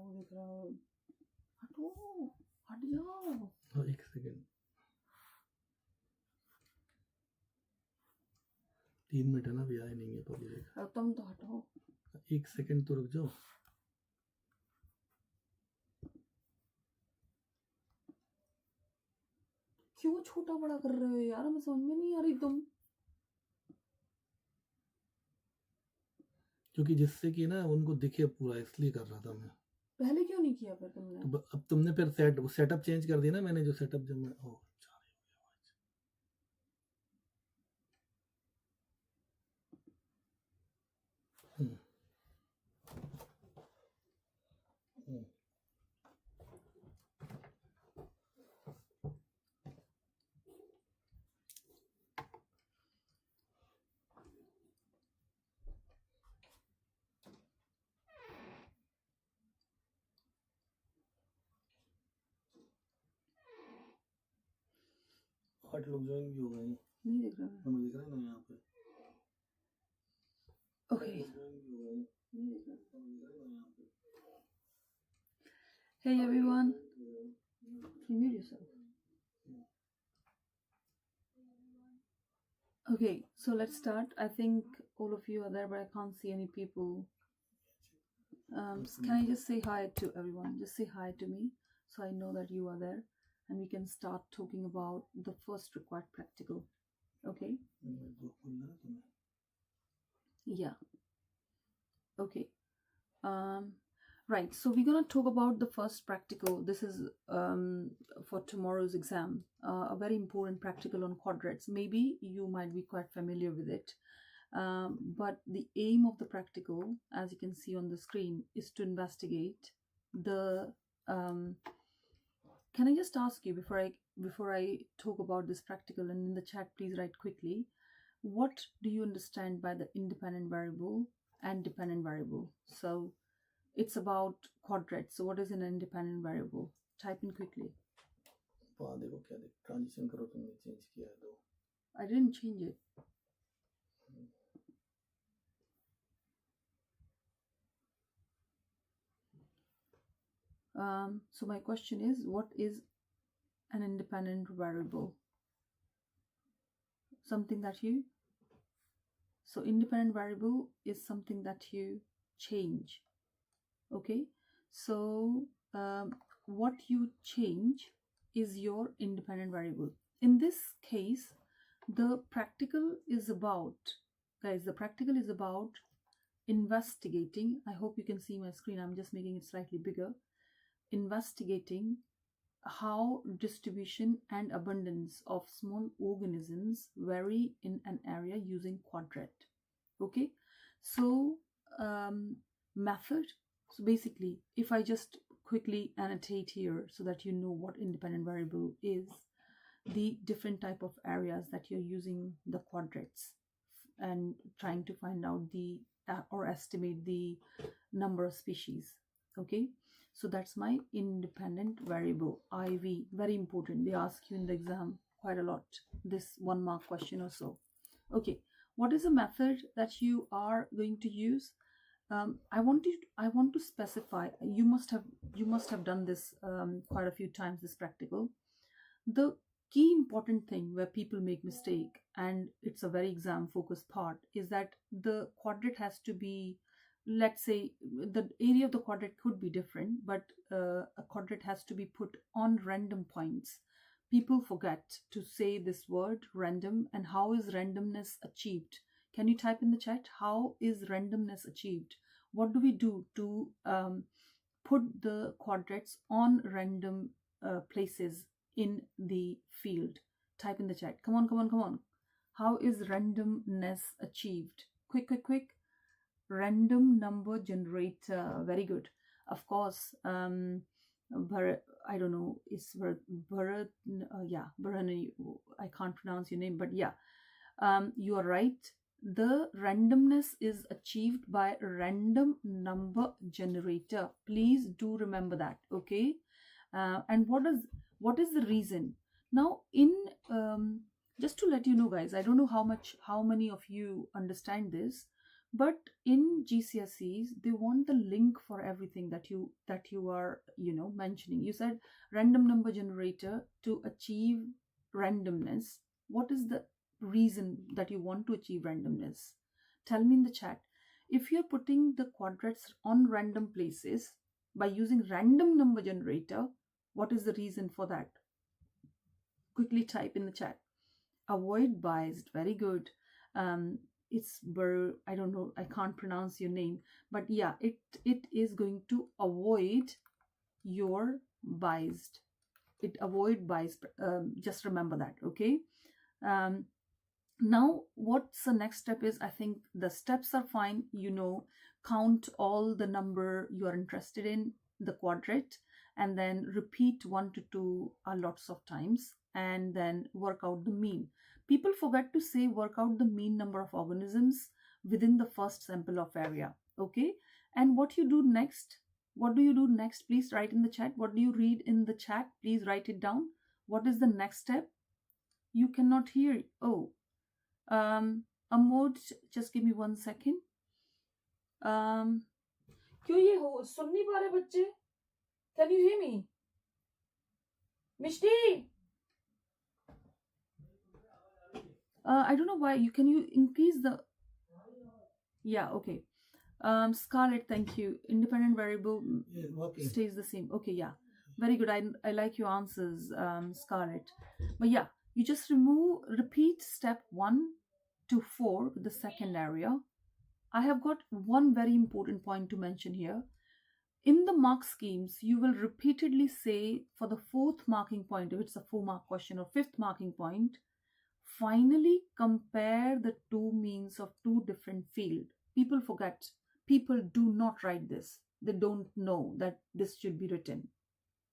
वो दिख रहा है, हटो, हट जाओ। एक सेकंड, 3 मिनट है ना, अभी आए नहीं है पब्लिक। तुम तो हटो। 1 सेकंड तो रुक जाओ। क्यों छोटा बड़ा कर रहे हो यार, मैं समझ में नहीं आ रही। तुम क्योंकि जिससे कि ना उनको दिखे पूरा, इसलिए कर रहा था मैं। पहले क्यों नहीं किया फिर तुमने? तो अब तुमने फिर सेटअप चेंज कर दिया ना, मैंने जो सेटअप जब मैं आठ लोग ज्वाइन भी हो गए। नहीं दिख रहा है, हमें दिख रहा है ना यहाँ पे। Okay. Okay. Hey everyone, you mute yourself. Okay, so let's start. I think all of you are there, but I can't see any people. Can I just say hi to everyone? Just say hi to me so I know that you are there, and we can start talking about the first required practical. Okay? Yeah. Okay. Right. So we're gonna talk about the first practical. This is for tomorrow's exam. A very important practical on quadrats. Maybe you might be quite familiar with it. But the aim of the practical, as you can see on the screen, is to investigate the. Can I just ask you before I talk about this practical, and in the chat please write quickly, what do you understand by the independent variable and dependent variable? So it's about quadrats. So what is an independent variable? Type in quickly. देखो क्या transition करो, तुमने change किया है तो। I didn't change it. So my question is, what is an independent variable? Something that you... So independent variable is something that you change. Okay, so what you change is your independent variable. In this case, the practical is about, guys, the practical is about investigating. I hope you can see my screen. I'm just making it slightly bigger. Investigating how distribution and abundance of small organisms vary in an area using quadrat. Okay, so method. So basically, if I just quickly annotate here so that you know what independent variable is, the different type of areas that you're using the quadrats and trying to find out the or estimate the number of species. Okay, so that's my independent variable, IV. Very important. They ask you in the exam quite a lot, this 1 mark question or so. Okay, what is the method that you are going to use? I want to specify. You must have done this quite a few times, this practical. The key important thing where people make mistake, and it's a very exam focused part, is that the quadrat has to be, let's say the area of the quadrat could be different, but a quadrat has to be put on random points. People forget to say this word random, and how is randomness achieved? Can you type in the chat, how is randomness achieved? What do we do to put the quadrats on random places in the field? Type in the chat. Come on. How is randomness achieved? Quick. Random number generator. Very good. Of course, Bharat, I don't know, it's Bharat, Bharani, I can't pronounce your name, but yeah, you are right. The randomness is achieved by random number generator. Please do remember that, okay? And what is the reason? Now, in just to let you know, guys, I don't know how many of you understand this, But in GCSEs, they want the link for everything that you are mentioning. You said random number generator to achieve randomness. What is the reason that you want to achieve randomness? Tell me in the chat. If you're putting the quadrats on random places by using random number generator, what is the reason for that? Quickly type in the chat. Avoid biased. Very good. It's I don't know, I can't pronounce your name, but yeah, it is going to avoid your biased. It avoid biased. Just remember that. Okay. Now what's the next step is, I think the steps are fine. Count all the number you are interested in the quadrat, and then repeat 1 to 2 lots of times, and then work out the mean. People forget to say work out the mean number of organisms within the first sample of area. Okay. And what do you do next? Please write in the chat. What do you read in the chat? Please write it down. What is the next step? You cannot hear. Oh, Amod, just give me 1 second. क्यों ये हो सुन नहीं पा रहे बच्चे? Can you hear me? Mishti, I don't know why. Can you increase the? Yeah, okay. Scarlett, thank you. Independent variable stays the same. Okay, yeah, very good. I like your answers, Scarlett. But yeah, you just repeat step 1 to 4 with the second area. I have got one very important point to mention here. In the mark schemes, you will repeatedly say for the 4th marking point, if it's a 4-mark question, or 5th marking point, finally compare the 2 means of 2 different fields. People forget. People do not write this. They don't know that this should be written.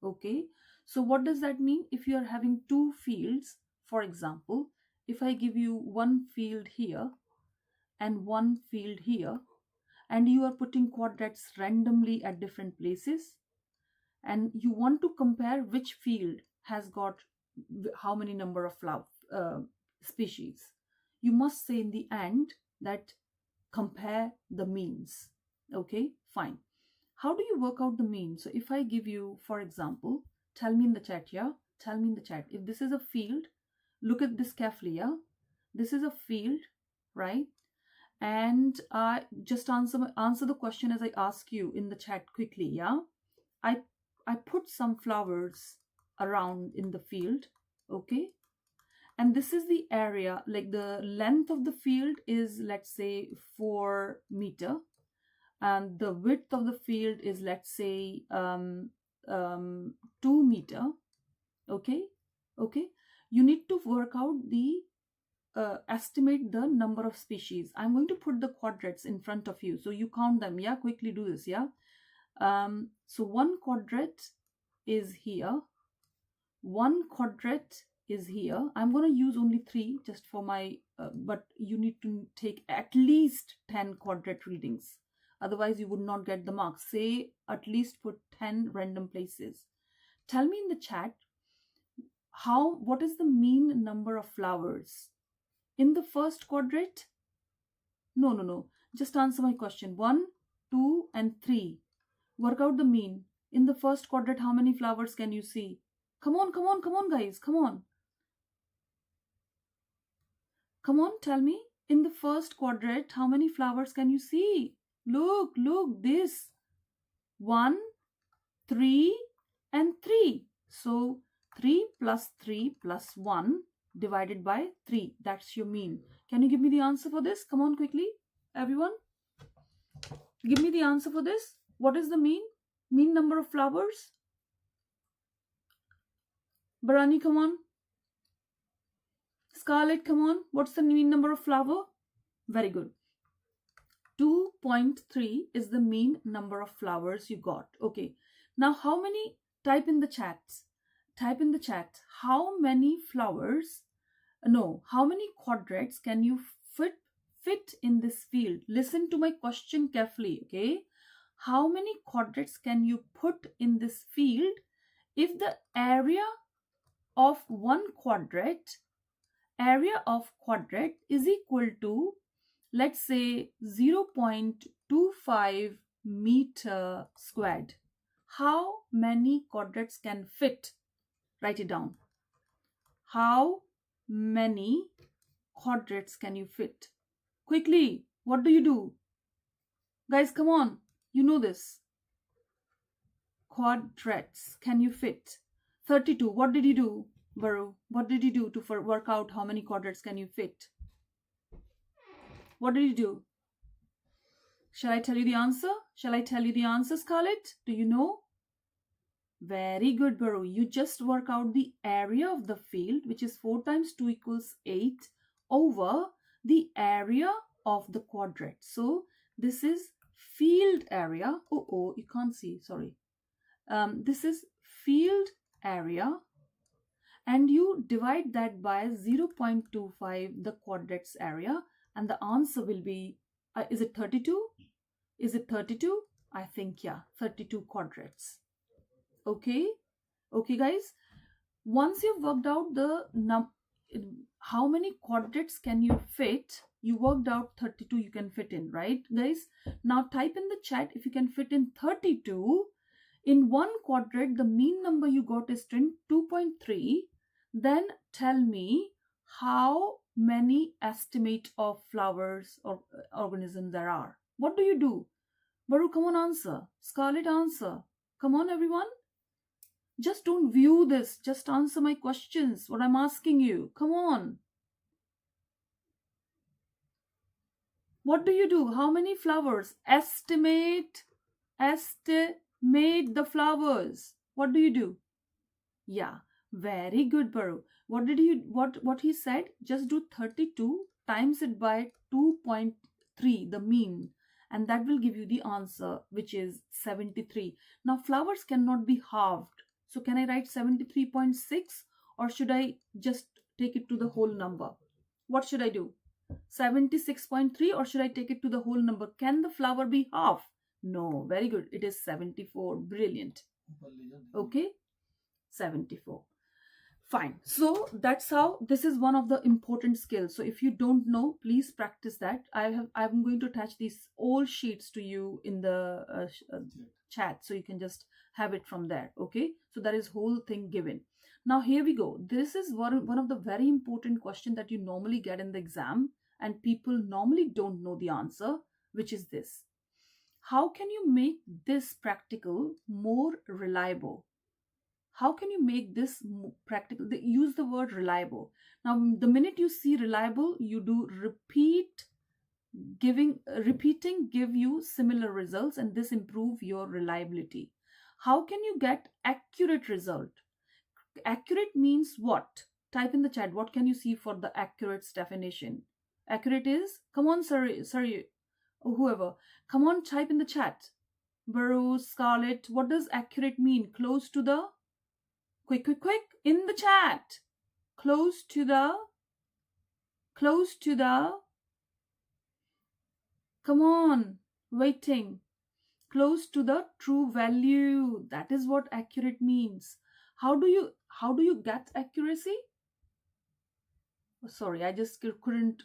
Okay. So what does that mean? If you are having 2 fields, for example, if I give you 1 field here and 1 field here, and you are putting quadrats randomly at different places, and you want to compare which field has got how many number of flower species, you must say in the end that compare the means. Okay, fine. How do you work out the mean? So if I give you, for example, tell me in the chat, yeah? Tell me in the chat. If this is a field, look at this carefully, yeah? This is a field, right? And just answer the question as I ask you in the chat quickly, yeah? I put some flowers around in the field, okay? And this is the area, like the length of the field is, let's say, 4 meter. And the width of the field is, let's say, 2 meter. Okay. You need to work out the estimate the number of species. I'm going to put the quadrats in front of you so you count them. Yeah, quickly do this. Yeah. So 1 quadrat is here. 1 quadrat is here. I'm going to use only 3 just for my, but you need to take at least 10 quadrat readings. Otherwise, you would not get the marks. Say at least put 10 random places. Tell me in the chat, what is the mean number of flowers in the first quadrat? No. Just answer my question. 1, 2, and 3. Work out the mean. In the first quadrat, how many flowers can you see? Come on, guys. Come on. Tell me. In the first quadrat, how many flowers can you see? Look, this. 1, 3, and 3. So 3 plus 3 plus 1 divided by 3. That's your mean. Can you give me the answer for this? Come on, quickly. Everyone. Give me the answer for this. What is the mean? Mean number of flowers? Barani, come on. Scarlett, come on. What's the mean number of flower? Very good. 2.3 is the mean number of flowers you got. Okay. Now, how many? Type in the chat. How many flowers? No. How many quadrats can you fit in this field? Listen to my question carefully. Okay. How many quadrats can you put in this field if the area of 1 quadrat is equal to let's say 0.25 meter squared. How many quadrats can fit? Write it down. How many quadrats can you fit? Quickly, what do you do? Guys, come on. You know this. Quadrats can you fit? 32. What did you do, Baru? What did you do to work out how many quadrats can you fit? What did you do? Shall I tell you the answer? Shall I tell you the answer, Scarlett? Do you know? Very good, Baru. You just work out the area of the field, which is 4 times 2 equals 8, over the area of the quadrat. So this is field area. Oh, you can't see, sorry. This is field area, and you divide that by 0.25, the quadrat's area, and the answer will be, is it 32? Is it 32? I think, yeah, 32 quadrats. Okay, guys. Once you've worked out the how many quadrats can you fit, you worked out 32 you can fit in, right, guys? Now type in the chat if you can fit in 32. In one quadrat, the mean number you got is 2.3. Then tell me how many estimate of flowers or organisms there are. What do you do? Baru, come on, answer. Scarlett, answer. Come on, everyone. Just don't view this. Just answer my questions, what I'm asking you. Come on. What do you do? How many flowers? Estimate the flowers. What do you do? Yeah, very good, Baru. What he said? Just do 32 times it by 2.3, the mean, and that will give you the answer, which is 73. Now flowers cannot be halved. So can I write 73.6, or should I just take it to the whole number? What should I do? 76.3, or should I take it to the whole number? Can the flower be half? No, very good. It is 74. Brilliant. Okay, 74. Fine. So that's how, this is one of the important skills. So if you don't know, please practice that. I'm going to attach these all sheets to you in the chat, so you can just have it from there. Okay, so that is whole thing given. Now here we go. This is one of the very important question that you normally get in the exam, and people normally don't know the answer, which is this: how can you make this practical more reliable? How can you make this practical? Use the word reliable. Now, the minute you see reliable, you do repeating give you similar results, and this improve your reliability. How can you get accurate result? Accurate means what? Type in the chat. What can you see for the accurate's definition? Accurate is, come on, sorry, whoever, come on, type in the chat. Burrows, Scarlett, what does accurate mean? Close to the, quick, in the chat. Close to the, come on, waiting. Close to the true value. That is what accurate means. How do you get accuracy? Oh, sorry, I just couldn't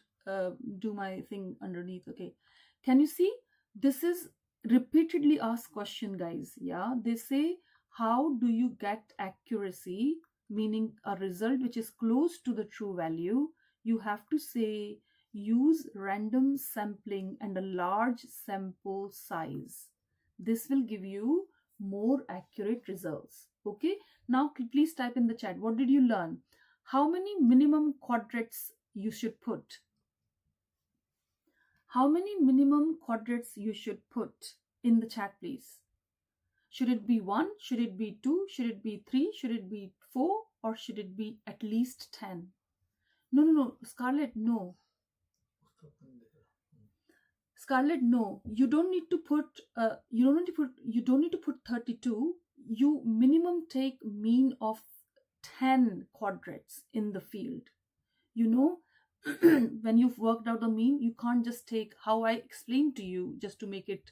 do my thing underneath. Okay, can you see? This is repeatedly asked question, guys. Yeah, they say, how do you get accuracy, meaning a result which is close to the true value? You have to say, use random sampling and a large sample size. This will give you more accurate results. Okay, now please type in the chat. What did you learn? How many minimum quadrats you should put? How many minimum quadrats you should put in the chat, please? Should it be 1? Should it be 2? Should it be 3? Should it be 4? Or should it be at least 10? No, Scarlett, no. Scarlett, no. You don't need to put 32. You minimum take mean of 10 quadrats in the field. You know, when you've worked out the mean, you can't just take, how I explained to you, just to make it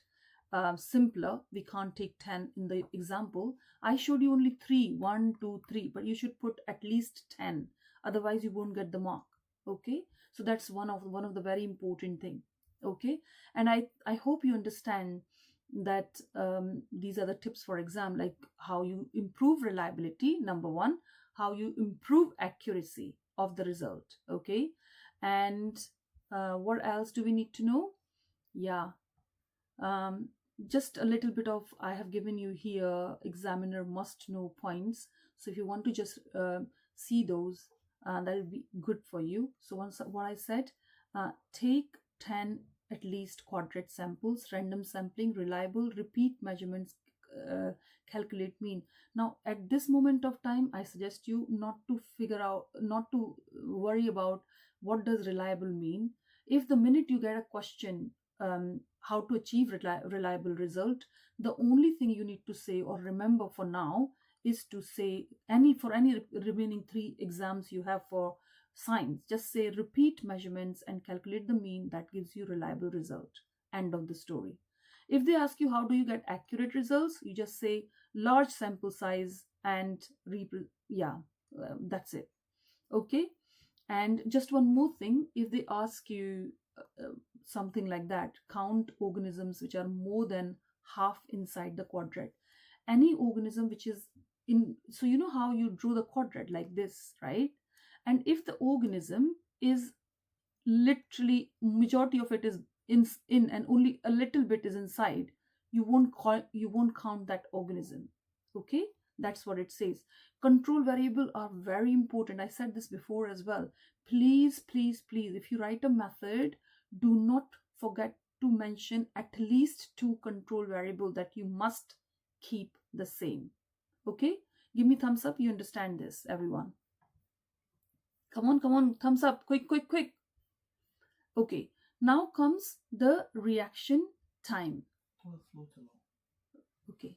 simpler. We can't take 10 in the example. I showed you only 3, 1, 2, 3, but you should put at least 10. Otherwise, you won't get the mark. Okay, so that's one of the very important thing. Okay, and I hope you understand that these are the tips for exam, like how you improve reliability, number one, how you improve accuracy of the result. Okay, and what else do we need to know? Yeah, um, just a little bit of, I have given you here examiner must know points, so if you want to just see those, that will be good for you. So once what I said, take 10 at least quadrant samples, random sampling, reliable, repeat measurements, uh, calculate mean. Now at this moment of time, I suggest you not to figure out, not to worry about what does reliable mean. If the minute you get a question, how to achieve reliable result, the only thing you need to say or remember for now is to say, for any remaining 3 exams you have for science, just say repeat measurements and calculate the mean. That gives you reliable result. End of the story. If they ask you how do you get accurate results, you just say large sample size and that's it. Okay. And just one more thing, if they ask you something like that, count organisms which are more than half inside the quadrant. Any organism which is in, so you know how you drew the quadrant like this, right? And if the organism is literally majority of it is in and only a little bit is inside, you won't count that organism. Okay, that's what it says. Control variable are very important. I said this before as well. Please, please, please, if you write a method, do not forget to mention at least 2 control variable that you must keep the same. Okay, give me thumbs up, you understand this, everyone. Come on, thumbs up, quick, quick, quick. Okay, now comes the reaction time. Okay.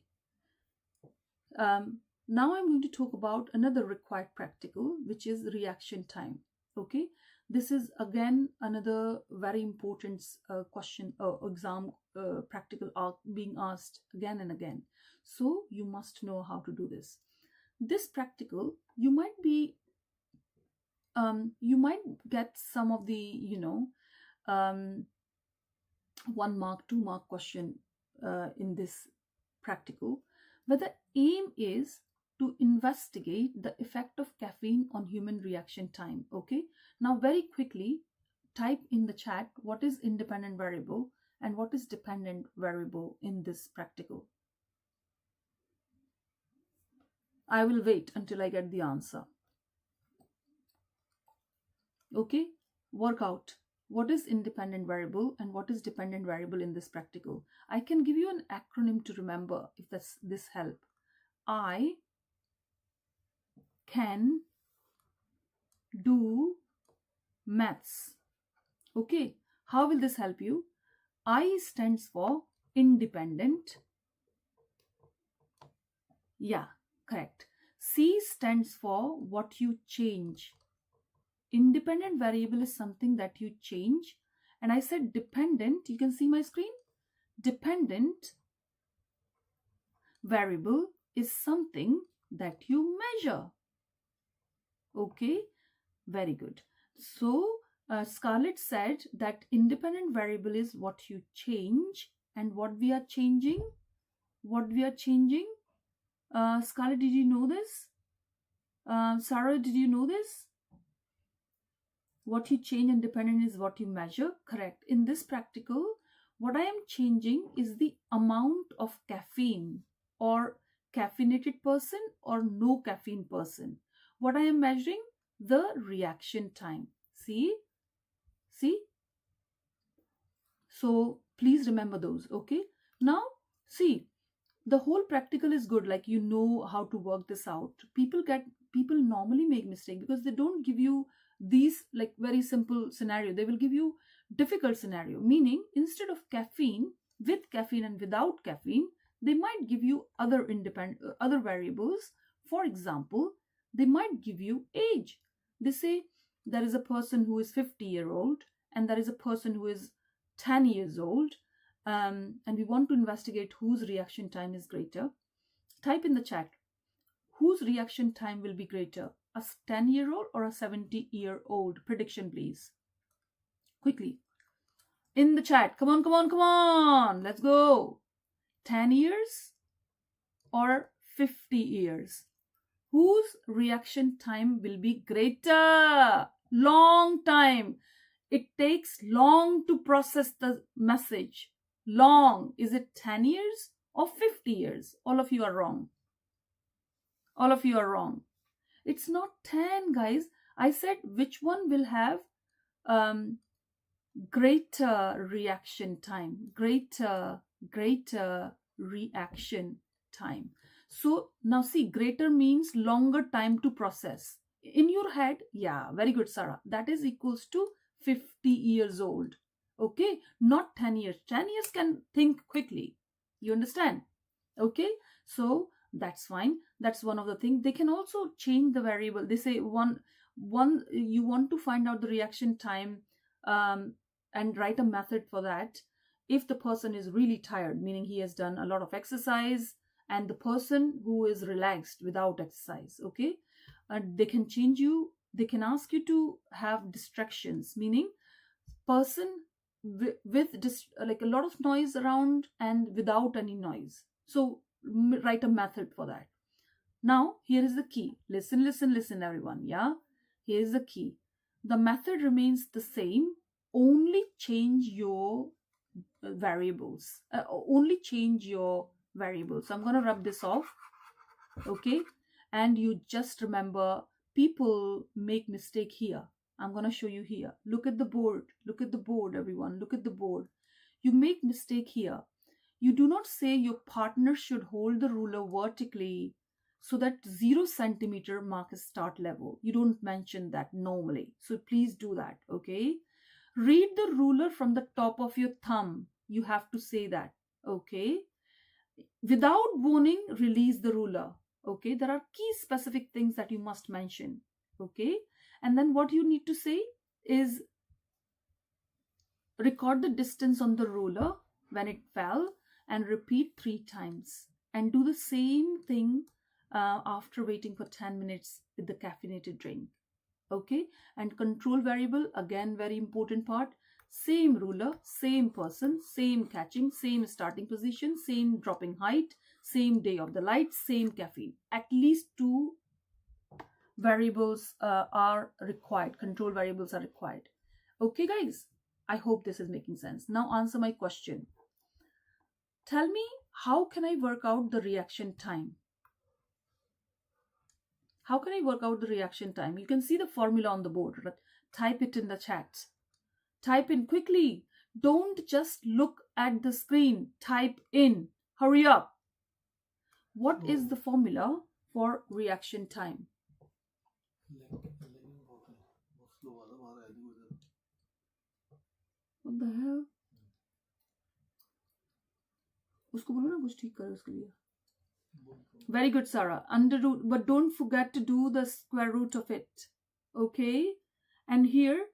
Now I'm going to talk about another required practical, which is reaction time. Okay, this is again another very important question, exam practical being asked again and again. So you must know how to do this. This practical, you might get some of the 1 mark, 2 mark question in this practical, but the aim is to investigate the effect of caffeine on human reaction time. Okay, now very quickly type in the chat what is independent variable and what is dependent variable in this practical. I will wait until I get the answer. Okay, work out what is independent variable and what is dependent variable in this practical. I can give you an acronym to remember if this help. I can do maths. Okay, how will this help you? I stands for independent. Yeah, correct. C stands for what you change. Independent variable is something that you change. And I said dependent, you can see my screen. Dependent variable is something that you measure. Okay, very good. So Scarlett said that independent variable is what you change, and what we are changing. Scarlett, did you know this? Sarah, did you know this? What you change and dependent is what you measure. Correct. In this practical, what I am changing is the amount of caffeine, or caffeinated person or no caffeine person. What I am measuring? The reaction time. See? So please remember those. Okay, now see, the whole practical is good, like you know how to work this out. People normally make mistake because they don't give you these like very simple scenario. They will give you difficult scenario, meaning instead of caffeine, with caffeine and without caffeine, they might give you other other variables. For example, they might give you age. They say there is a person who is 50-year-old and there is a person who is 10 years old, and we want to investigate whose reaction time is greater. Type in the chat whose reaction time will be greater, a 10-year-old or a 70-year-old. Prediction, please, quickly. In the chat. Come on, come on, come on. Let's go. 10 years or 50 years? Whose reaction time will be greater? Long time. It takes long to process the message. Long. Is it 10 years or 50 years? All of you are wrong. All of you are wrong. It's not 10, guys. I said which one will have greater reaction time. Greater reaction time. So now see, greater means longer time to process. In your head, yeah, very good, Sarah. That is equals to 50 years old. Okay, not 10 years. 10 years can think quickly. You understand? Okay, so that's fine. That's one of the things. They can also change the variable. They say one you want to find out the reaction time and write a method for that. If the person is really tired, meaning he has done a lot of exercise, and the person who is relaxed without exercise, okay, they can change you. They can ask you to have distractions, meaning person with like a lot of noise around and without any noise. So write a method for that. Now here is the key. Listen, listen, listen, everyone. Yeah, here is the key. The method remains the same. Only change your variables. Only change your variables. So I'm going to rub this off. Okay, and you just remember, people make mistake here. I'm going to show you here. Look at the board. Look at the board, everyone. Look at the board. You make mistake here. You do not say your partner should hold the ruler vertically so that 0 centimeter mark is start level. You don't mention that normally. So please do that, okay? Read the ruler from the top of your thumb. You have to say that, okay? Without warning, release the ruler, okay? There are key specific things that you must mention, okay? And then what you need to say is record the distance on the ruler when it fell and repeat 3 times. And do the same thing after waiting for 10 minutes with the caffeinated drink. Okay, and control variable, again very important part. Same ruler, same person, same catching, same starting position, same dropping height, same day of the light, same caffeine. At least 2 variables are required. Control variables are required. Okay, guys, I hope this is making sense. Now answer my question. Tell me, how can I work out the reaction time? How can I work out the reaction time? You can see the formula on the board. But type it in the chat. Type in quickly. Don't just look at the screen. Type in. Hurry up. What is the formula for reaction time? What the hell? उसको बोलो ना कुछ ठीक करे उसके लिए. Very good, Sarah. Under root, but don't forget to do the square root of it. Okay? And here,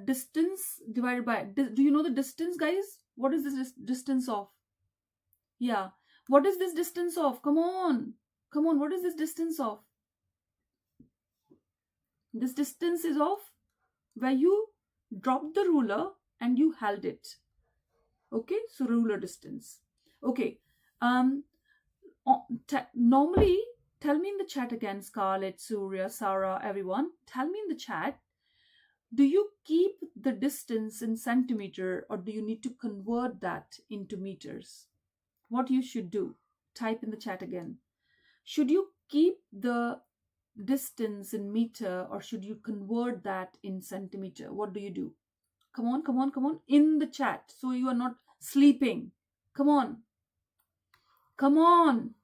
distance divided by, do you know the distance, guys? What is this distance of? Yeah. What is this distance of? Come on. Come on. What is this distance of? This distance is of where you dropped the ruler and you held it. Okay? So ruler distance. Okay. Normally, tell me in the chat again, Scarlett, Surya, Sarah, everyone. Tell me in the chat, do you keep the distance in centimeter or do you need to convert that into meters? What you should do? Type in the chat again. Should you keep the distance in meter or should you convert that in centimeter? What do you do? Come on, come on, come on. In the chat. So you are not sleeping. Come on. Come on.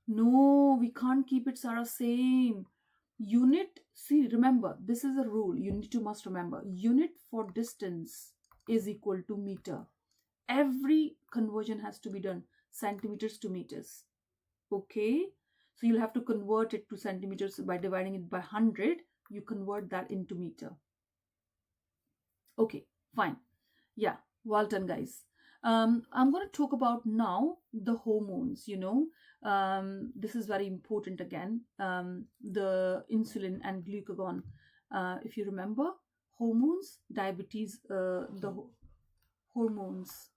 No, we can't keep it, Sarah. Same. Unit, see, remember, this is a rule. You need to must remember. Unit for distance is equal to meter. Every conversion has to be done centimeters to meters. Okay? So you'll have to convert it to centimeters by dividing it by 100. You convert that into meter. Okay, fine. Yeah, well done, guys. I'm going to talk about now the hormones, you know. This is very important again. The insulin and glucagon. If you remember, hormones, diabetes, the hormones.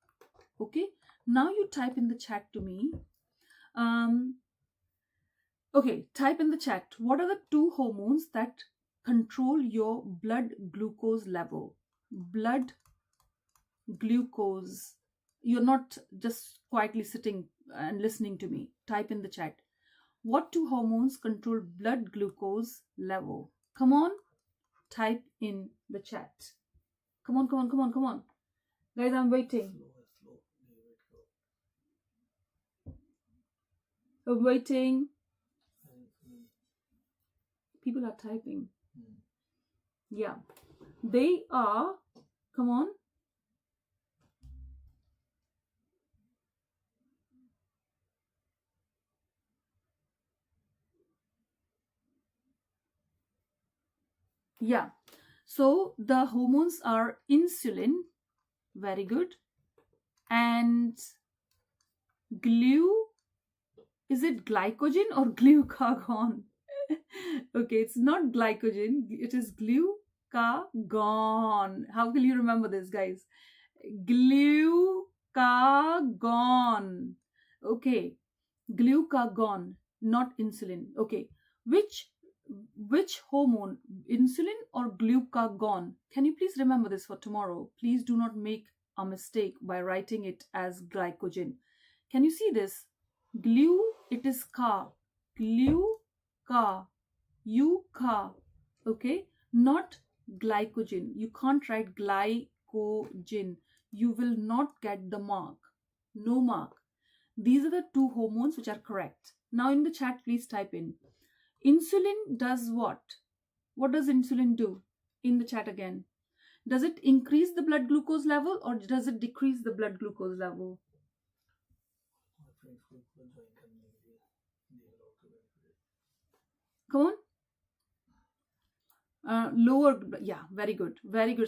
Okay, now you type in the chat to me. Okay, type in the chat, what are the 2 hormones that control your blood glucose level? Blood glucose. You're not just quietly sitting and listening to me. Type in the chat. What 2 hormones control blood glucose level? Come on, type in the chat. Come on, come on, come on, come on. Guys, I'm waiting. I'm waiting. People are typing. Yeah. They are, come on. Yeah. So the hormones are insulin, very good, and is it glycogen or glucagon? Okay, it's not glycogen, it is glucagon. How will you remember this, guys? Glucagon. Okay, glucagon, not insulin. Okay, which hormone, insulin or glucagon? Can you please remember this for tomorrow? Please do not make a mistake by writing it as glycogen. Can you see this? It is ka. Ka. Okay, not glycogen. You can't write glycogen. You will not get the mark. No mark. These are the 2 hormones which are correct. Now in the chat, please type in. Insulin does what? What does insulin do? In the chat again. Does it increase the blood glucose level or does it decrease the blood glucose level? Come on. Lower, yeah, very good,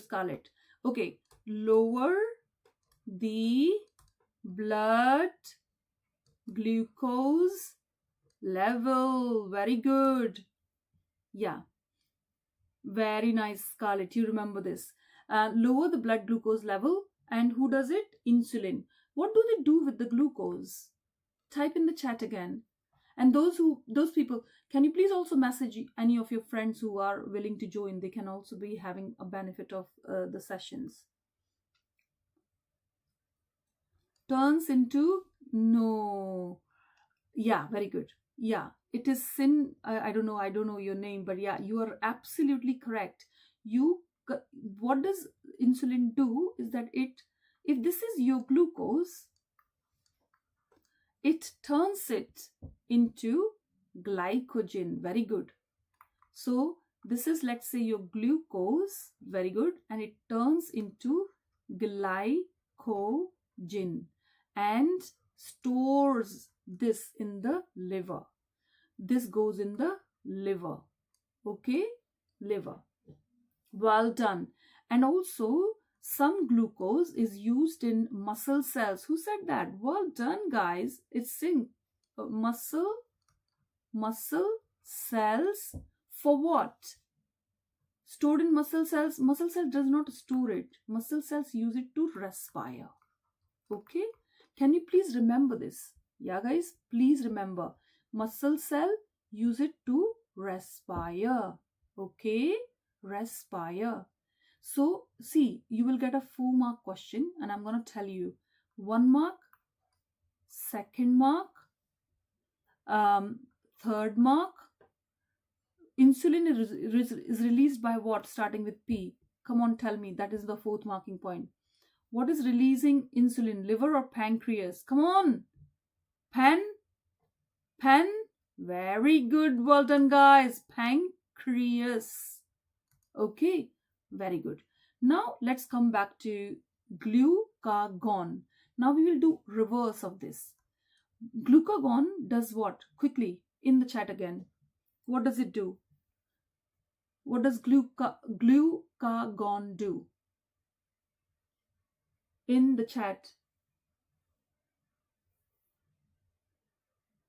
Scarlett. Okay, lower the blood glucose level, very good. Yeah, very nice, Scarlett, you remember this. Lower the blood glucose level, and who does it? Insulin. What do they do with the glucose? Type in the chat again. And those people, can you please also message any of your friends who are willing to join? They can also be having a benefit of the sessions. Turns into, no. Yeah, very good. Yeah, it is sin. I don't know your name, but yeah, you are absolutely correct. What does insulin do is that if this is your glucose, it turns it into glycogen. Very good. So this is, let's say, your glucose. Very good. And it turns into glycogen and stores this in the liver. This goes in the liver. Okay, liver. Well done. And also some glucose is used in muscle cells. Who said that? Well done, guys. It's in muscle cells. For what? Stored in muscle cells. Muscle cell does not store it. Muscle cells use it to respire. Okay, can you please remember this? Yeah, guys, please remember. Muscle cell use it to respire. Okay, respire. So see, you will get a 4-mark question, and I'm going to tell you 1 mark, 2nd mark, 3rd mark. Insulin is released by what? Starting with P. Come on, tell me. That is the 4th marking point. What is releasing insulin? Liver or pancreas? Come on. Pen. Very good. Well done, guys. Pancreas. Okay. Very good. Now let's come back to glucagon. Now we will do reverse of this. Glucagon does what? Quickly, in the chat again. What does it do? What does glucagon do? In the chat.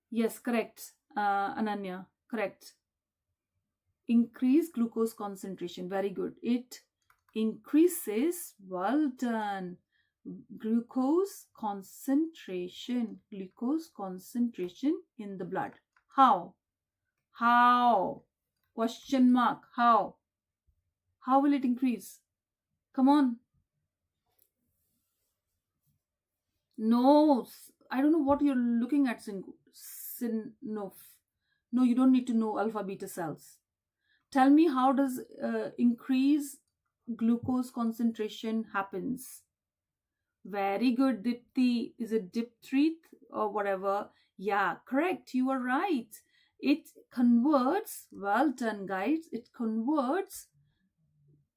Yes, correct. Ananya, correct. Increase glucose concentration. Very good. It increases, well done, glucose concentration in the blood. How? Question mark. How will it increase? Come on. No, I don't know what you're looking at. No, you don't need to know alpha beta cells. Tell me, how does increase glucose concentration happens? Very good, Dipti. Is it Diptrit or whatever? Yeah, correct. You are right. It converts, well done, guys. It converts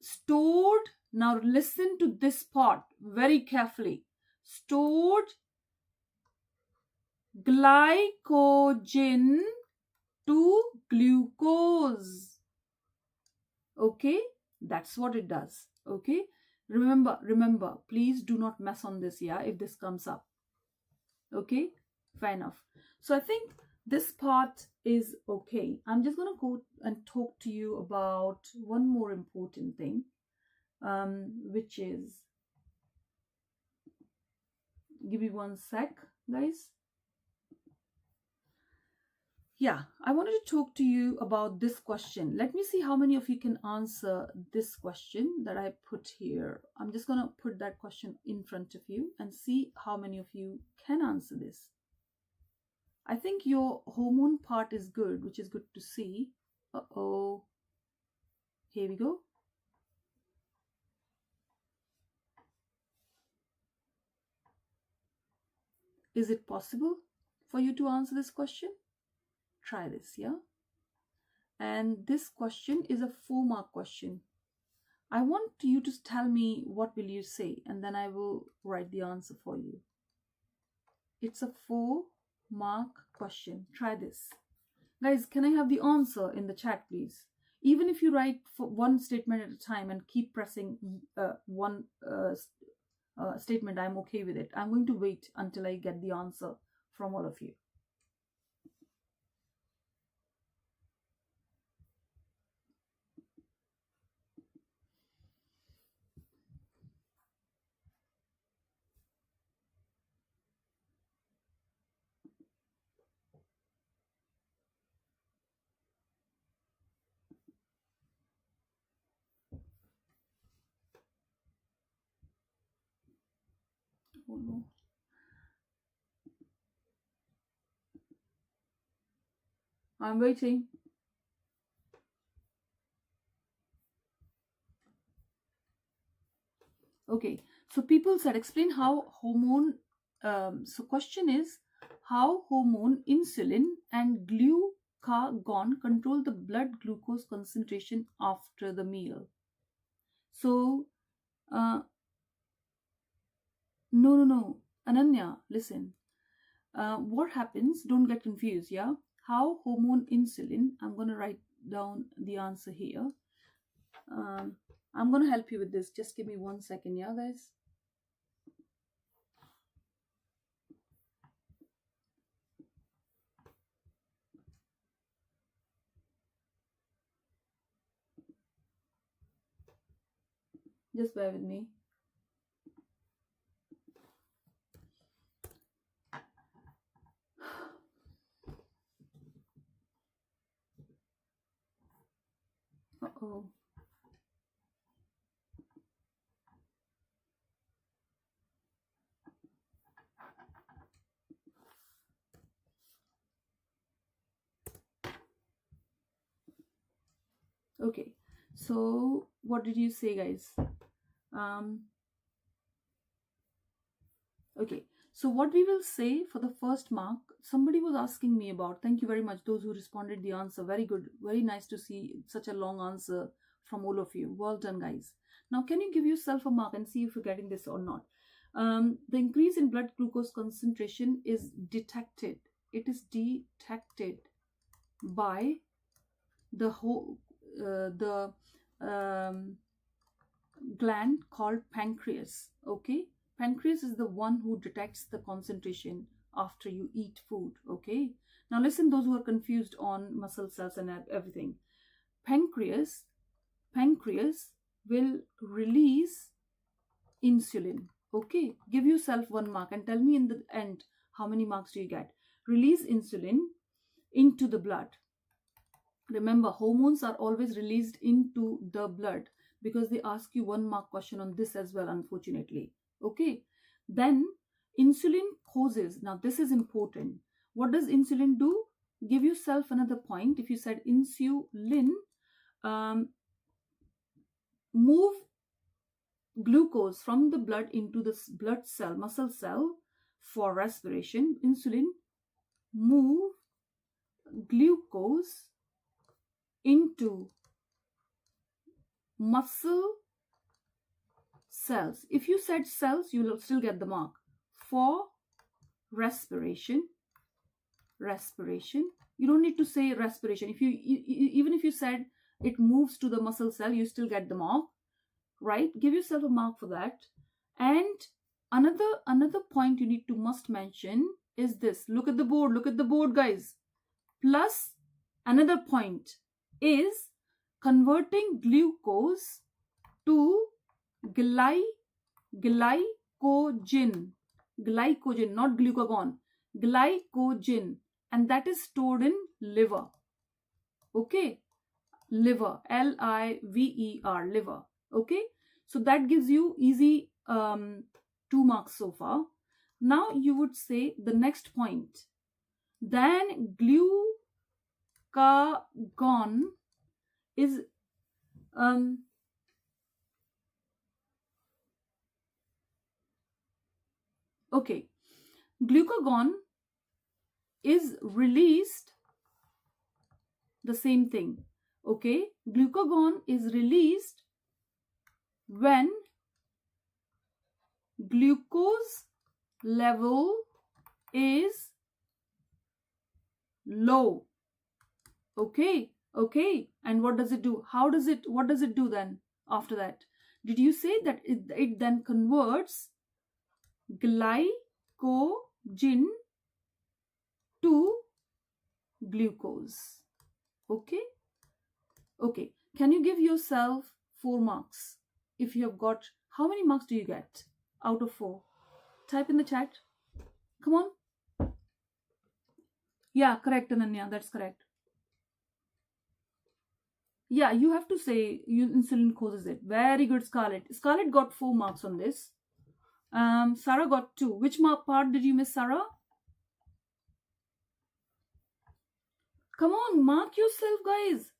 stored. Now listen to this part very carefully. Stored glycogen to glucose. Okay, that's what it does. Okay, remember, please do not mess on this, yeah, if this comes up. Okay, fair enough. So I think this part is okay. I'm just going to go and talk to you about one more important thing, which is, give me one sec, guys. Yeah, I wanted to talk to you about this question. Let me see how many of you can answer this question that I put here. I'm just going to put that question in front of you and see how many of you can answer this. I think your hormone part is good, which is good to see. Uh-oh. Here we go. Is it possible for you to answer this question? Try this, yeah? And this question is a 4-mark question. I want you to tell me what will you say, and then I will write the answer for you. It's a 4-mark question. Try this. Guys, can I have the answer in the chat, please? Even if you write for one statement at a time and keep pressing one statement, I'm okay with it. I'm going to wait until I get the answer from all of you. Oh no. I'm waiting. Okay, so people said, explain how hormone, so question is, how hormone insulin and glucagon control the blood glucose concentration after the meal. So, no, Ananya, listen. What happens, don't get confused, yeah? How hormone insulin, I'm going to write down the answer here. I'm going to help you with this. Just give me 1 second, yeah, guys? Just bear with me. Uh-oh. Okay, so what did you say, guys? Okay, so what we will say for the first mark, somebody was asking me about, thank you very much, those who responded the answer. Very good, very nice to see such a long answer from all of you. Well done, guys. Now, can you give yourself a mark and see if you're getting this or not? The increase in blood glucose concentration is detected. It is detected by the whole gland called pancreas. Okay, pancreas is the one who detects the concentration after you eat food. Okay, now listen, those who are confused on muscle cells and everything. Pancreas will release insulin. Okay, give yourself 1 mark and tell me in the end how many marks do you get. Release insulin into the blood. Remember, hormones are always released into the blood because they ask you 1 mark question on this as well, unfortunately. Okay, then insulin causes, now this is important. What does insulin do? Give yourself another point. If you said insulin, move glucose from the blood into the blood cell, muscle cell for respiration. Insulin move glucose into muscle cells. If you said cells, you will still get the mark. For respiration, you don't need to say respiration. If you even if you said it moves to the muscle cell, you still get the mark, right? Give yourself a mark for that. And another point you need to must mention is this. Look at the board, guys. Plus another point is converting glucose to glycogen, not glucagon, glycogen, and that is stored in liver. Okay, liver, liver, liver. Okay, so that gives you easy 2 marks so far. Now you would say the next point. Then glucagon is okay, glucagon is released, the same thing. Okay, glucagon is released when glucose level is low. Okay, and what does it do? What does it do then after that? Did you say that it then converts glycogen to glucose? Okay, can you give yourself 4 marks? If you have got, how many marks do you get out of 4? Type in the chat. Come on. Yeah, correct, Ananya, that's correct. Yeah, you have to say insulin causes it. Very good, Scarlett. Scarlett got 4 marks on this. Sarah got 2. Which part did you miss, Sarah? Come on, mark yourself, guys.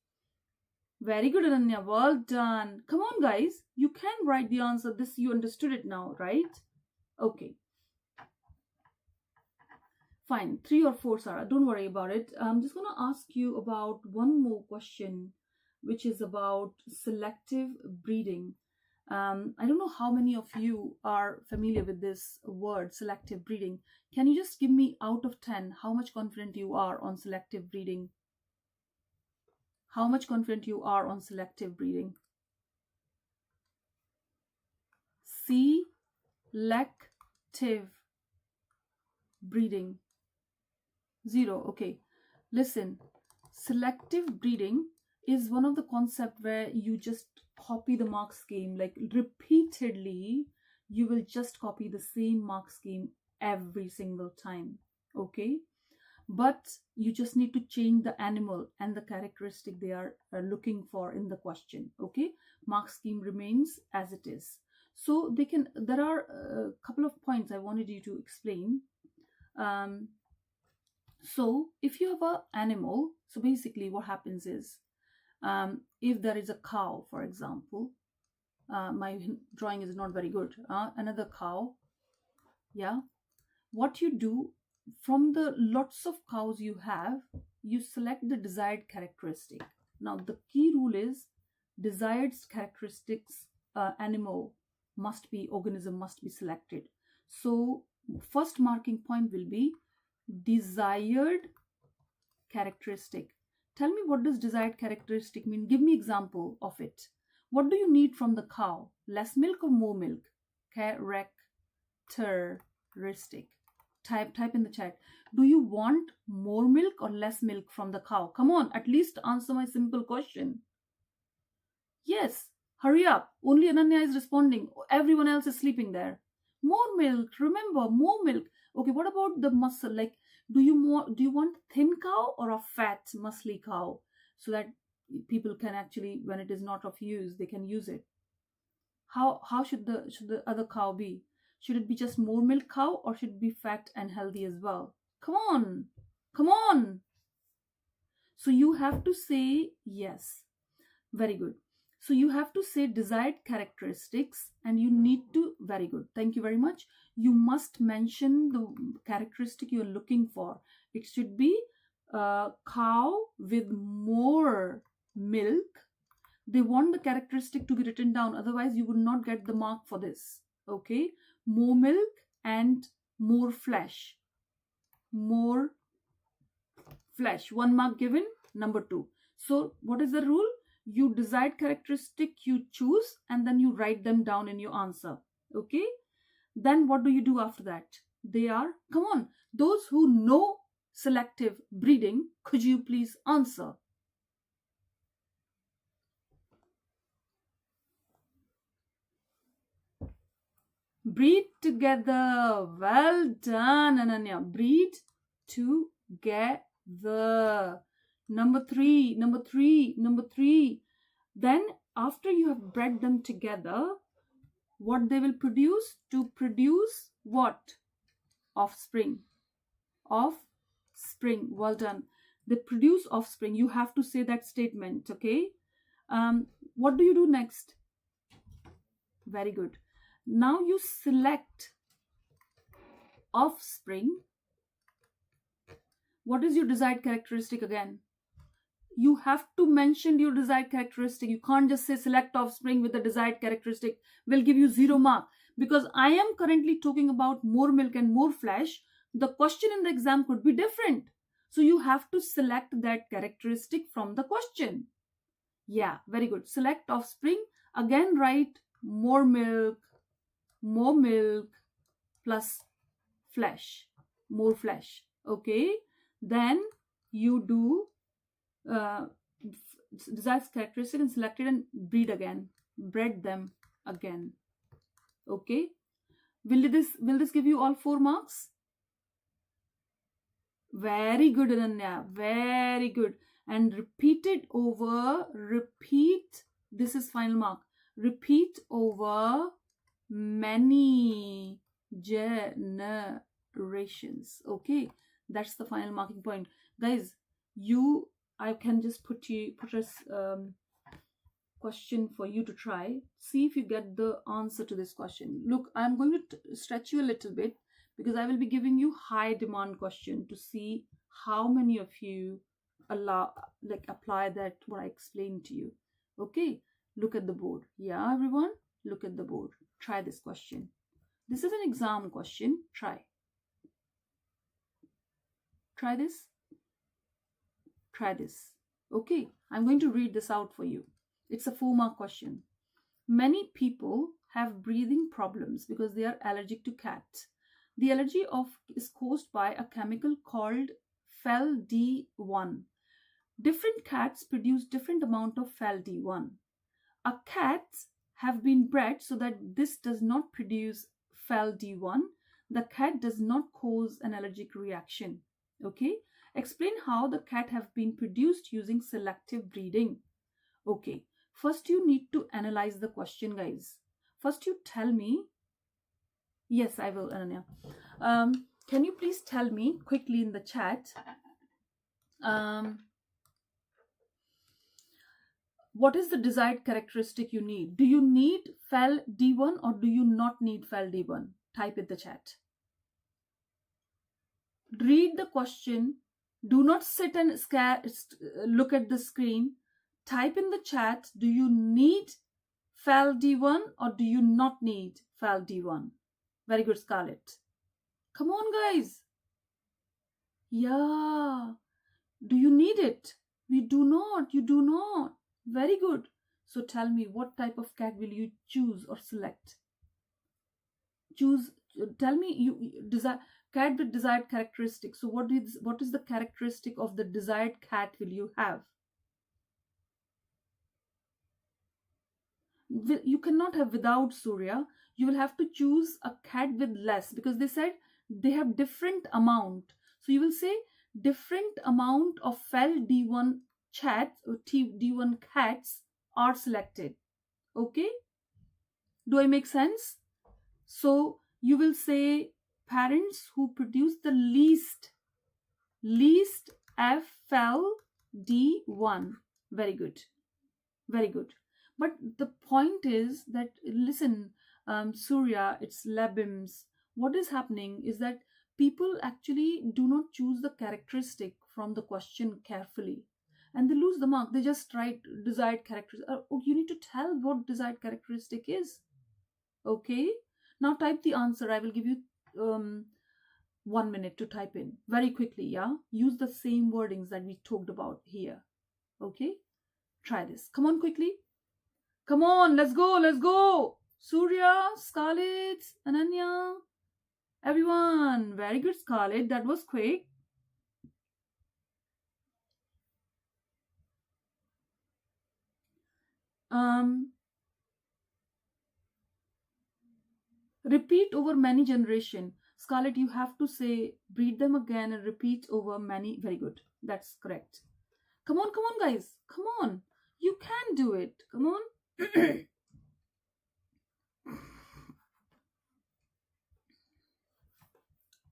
Very good, Ananya. Well done. Come on, guys. You can write the answer. This, you understood it now, right? Okay. Fine. 3 or 4, Sarah. Don't worry about it. I'm just going to ask you about one more question, which is about selective breeding. I don't know how many of you are familiar with this word, selective breeding. Can you just give me out of 10 how much confident you are on selective breeding? How much confident you are on selective breeding? Selective breeding. 0. Okay. Listen, selective breeding is one of the concepts where you just copy the mark scheme, like repeatedly you will just copy the same mark scheme every single time. Okay, but you just need to change the animal and the characteristic they are looking for in the question. Okay, mark scheme remains as it is. So there are a couple of points I wanted you to explain. So if you have an animal, so basically what happens is, if there is a cow, for example, my drawing is not very good, another cow, yeah, what you do, from the lots of cows you have, you select the desired characteristic. Now the key rule is desired characteristics organism must be selected. So first marking point will be desired characteristic. Tell me, what does desired characteristic mean? Give me example of it. What do you need from the cow? Less milk or more milk? Characteristic. Type in the chat. Do you want more milk or less milk from the cow? Come on, at least answer my simple question. Yes. Hurry up. Only Ananya is responding. Everyone else is sleeping there. More milk. Remember, more milk. Okay, what about the muscle? Like, do you want thin cow or a fat, muscly cow? So that people can actually, when it is not of use, they can use it. How should the other cow be? Should it be just more milk cow, or should it be fat and healthy as well? Come on. Come on. So you have to say yes. Very good. So you have to say desired characteristics, and you need to, very good. Thank you very much. You must mention the characteristic you're looking for. It should be a cow with more milk. They want the characteristic to be written down. Otherwise, you would not get the mark for this. Okay. More milk and more flesh. More flesh. 1 mark given. Number 2. So what is the rule? You desired characteristic you choose, and then you write them down in your answer. Okay. Then what do you do after that? They are, come on, those who know selective breeding, could you please answer? Breed together. Well done, Ananya. Breed together. Number three. Then after you have bred them together, what they will produce? To produce what? Offspring. Offspring. Well done. They produce offspring. You have to say that statement. Okay. What do you do next? Very good. Now you select offspring. What is your desired characteristic again? You have to mention your desired characteristic. You can't just say select offspring with the desired characteristic. Will give you 0 mark. Because I am currently talking about more milk and more flesh. The question in the exam could be different. So you have to select that characteristic from the question. Yeah, very good. Select offspring. Again, write more milk plus flesh. More flesh. Okay. Then you do desired characteristic and select it and breed again. Bred them again. Okay. Will this give you all 4 marks? Very good, Ananya. Very good. And repeat it over. Repeat. This is final mark. Repeat over many generations. Okay. That's the final marking point. Guys, I can just put a question for you to try. See if you get the answer to this question. Look, I'm going to stretch you a little bit, because I will be giving you high demand question to see how many of you apply that what I explained to you. Okay, look at the board. Yeah, everyone, look at the board. Try this question. This is an exam question. Try this. Try this. Okay, I'm going to read this out for you. It's a 4-mark question. Many people have breathing problems because they are allergic to cats. The allergy is caused by a chemical called FeLD1. Different cats produce different amount of FeLD1. Cats have been bred so that this does not produce FeLD1. The cat does not cause an allergic reaction. Okay. Explain how the cat have been produced using selective breeding. Okay. First, you need to analyze the question, guys. First, you tell me. Yes, I will, Ananya. Can you please tell me quickly in the chat what is the desired characteristic you need? Do you need FeLD1 or do you not need FeLD1? Type in the chat. Read the question. Do not sit and look at the screen. Type in the chat, do you need FeLD1 or do you not need FeLD1? Very good, Scarlett. Come on, guys. Yeah. Do you need it? We do not. You do not. Very good. So tell me, what type of cat will you choose or select? Tell me, you desire cat with desired characteristics. So what is the characteristic of the desired cat will you have? You cannot have without Surya. You will have to choose a cat with less, because they said they have different amount. So you will say different amount of fel D1 D1 cats are selected. Okay? Do I make sense? So you will say parents who produce the least FLD1. Very good. Very good. But the point is that, listen, Surya, it's Lebims. What is happening is that people actually do not choose the characteristic from the question carefully, and they lose the mark. They just write desired characteristic. Oh, you need to tell what desired characteristic is. Okay? Now type the answer. I will give you 1 minute to type in very quickly. Yeah, use the same wordings that we talked about here. Okay, try this. Come on, quickly. Come on, let's go, let's go. Surya, Scarlett, Ananya, everyone. Very good, Scarlett. That was quick. Repeat over many generation. Scarlett, you have to say, breed them again and repeat over many. Very good. That's correct. Come on, guys. Come on. You can do it. Come on.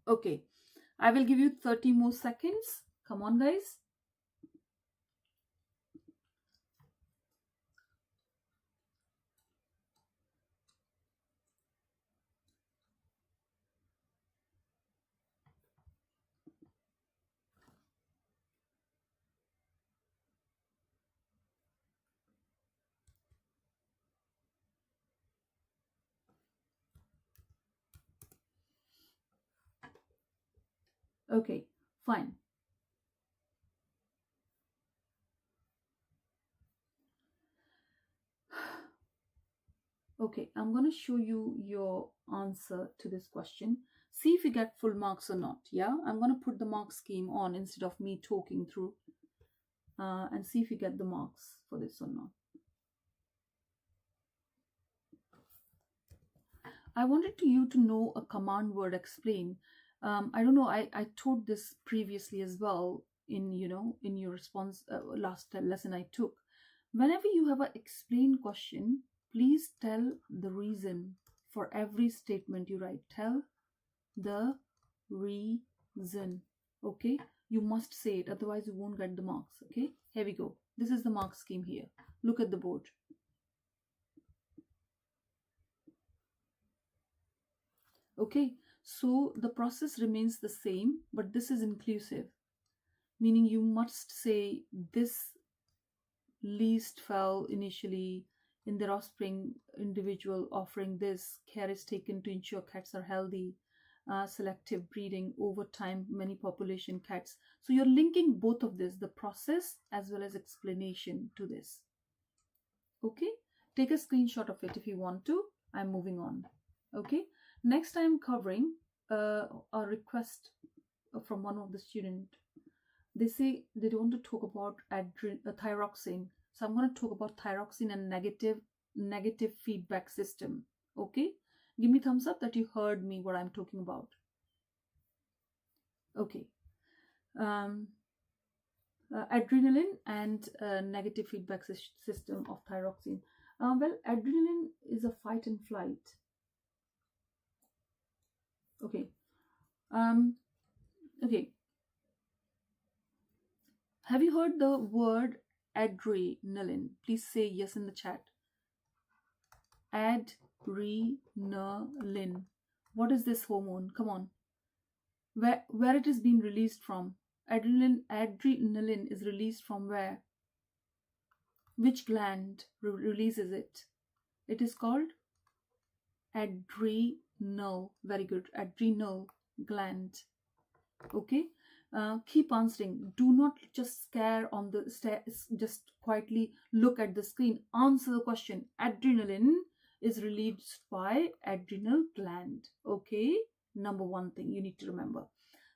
Okay. I will give you 30 more seconds. Come on, guys. Okay, fine. Okay, I'm going to show you your answer to this question. See if you get full marks or not. Yeah, I'm going to put the mark scheme on instead of me talking through, and see if you get the marks for this or not. I wanted you to know a command word explain. I don't know, I taught this previously as well in your response last lesson I took. Whenever you have an explain question, please tell the reason for every statement you write. Tell the reason. Okay, you must say it, otherwise you won't get the marks. Okay, here we go. This is the mark scheme here. Look at the board. Okay, so the process remains the same, but this is inclusive, meaning you must say this least fell initially in their offspring individual offering this, care is taken to ensure cats are healthy, selective breeding over time, many population cats. So you're linking both of this, the process as well as explanation, to this. Okay, take a screenshot of it if you want to. I'm moving on. Okay, next I'm covering a request from one of the student. They say they don't want to talk about thyroxine, so I'm going to talk about thyroxine and negative feedback system. Okay, give me thumbs up that you heard me what I'm talking about. Okay, adrenaline and negative feedback system of thyroxine. Well, adrenaline is a fight and flight. Okay. Okay. Have you heard the word adrenaline? Please say yes in the chat. Adrenaline. What is this hormone? Come on. Where it is being released from? Adrenaline is released from where? Which gland releases it? It is called adrenal. Very good. Adrenal gland. Okay, keep answering. Do not just stare on the just quietly look at the screen. Answer the question. Adrenaline is released by adrenal gland. Okay, number one thing you need to remember.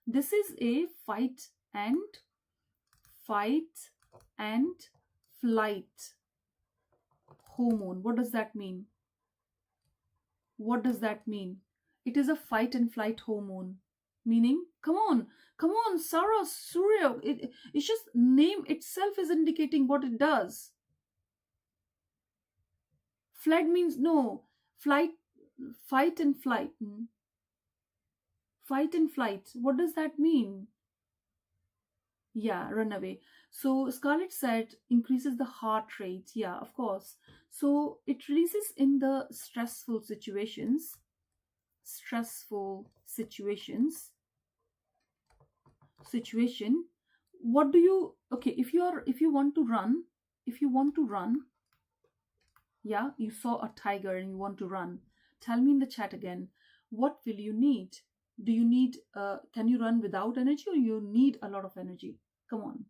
This is a fight and flight hormone. What does that mean? What does that mean? It is a fight and flight hormone. Meaning, come on, Sarah, Surya. It's just name itself is indicating what it does. Flight means no. Fight and flight. Fight and flight. What does that mean? Yeah, run away. So Scarlett said increases the heart rate. Yeah, of course. So it releases in the stressful situations. Situation. What do you, okay, if you want to run, yeah, you saw a tiger and you want to run. Tell me in the chat again, what will you need? Do you need, can you run without energy or you need a lot of energy? Come on.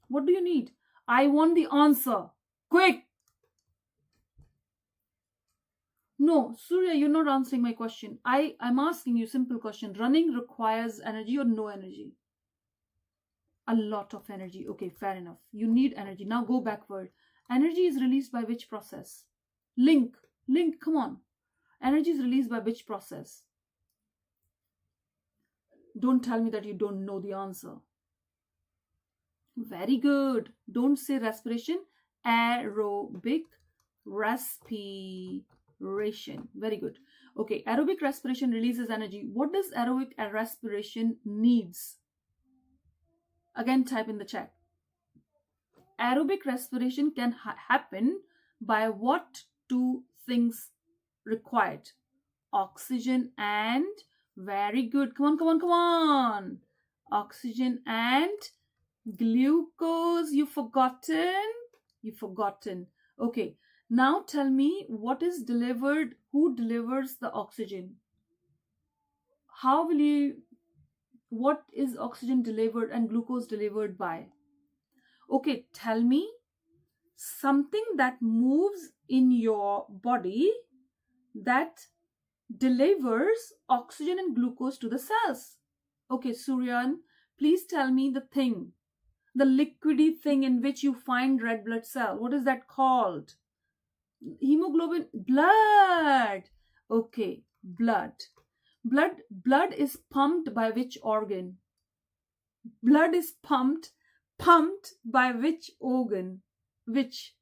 What do you need? I want the answer. Quick. No, Surya, you're not answering my question. I'm asking you simple question. Running requires energy or no energy? A lot of energy. Okay, fair enough. You need energy. Now go backward. Energy is released by which process? Link, come on. Energy is released by which process? Don't tell me that you don't know the answer. Very good. Don't say respiration. Aerobic respiration. Very good. Okay, aerobic respiration releases energy. What does aerobic respiration needs? Again, type in the chat. Aerobic respiration can happen by what two things required? Oxygen and, very good. Come on. Oxygen and glucose. You've forgotten. Okay. Now tell me what is delivered, who delivers the oxygen? What is oxygen delivered and glucose delivered by? Okay, tell me something that moves in your body that delivers oxygen and glucose to the cells. Okay, Suryan, please tell me the thing, the liquidy thing in which you find red blood cell. What is that called? Hemoglobin. Blood. Okay, blood is pumped by which organ? Blood is pumped by which organ? Which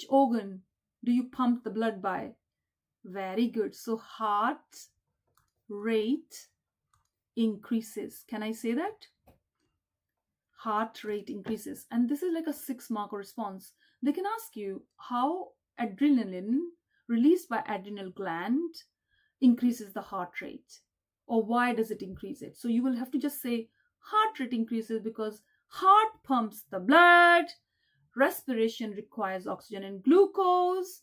organ do you pump the blood by? Very good. So heart rate increases. Can I say that? Heart rate increases. And this is like a 6-mark response. They can ask you how adrenaline released by adrenal gland increases the heart rate, or why does it increase it? So you will have to just say heart rate increases because heart pumps the blood, respiration requires oxygen and glucose,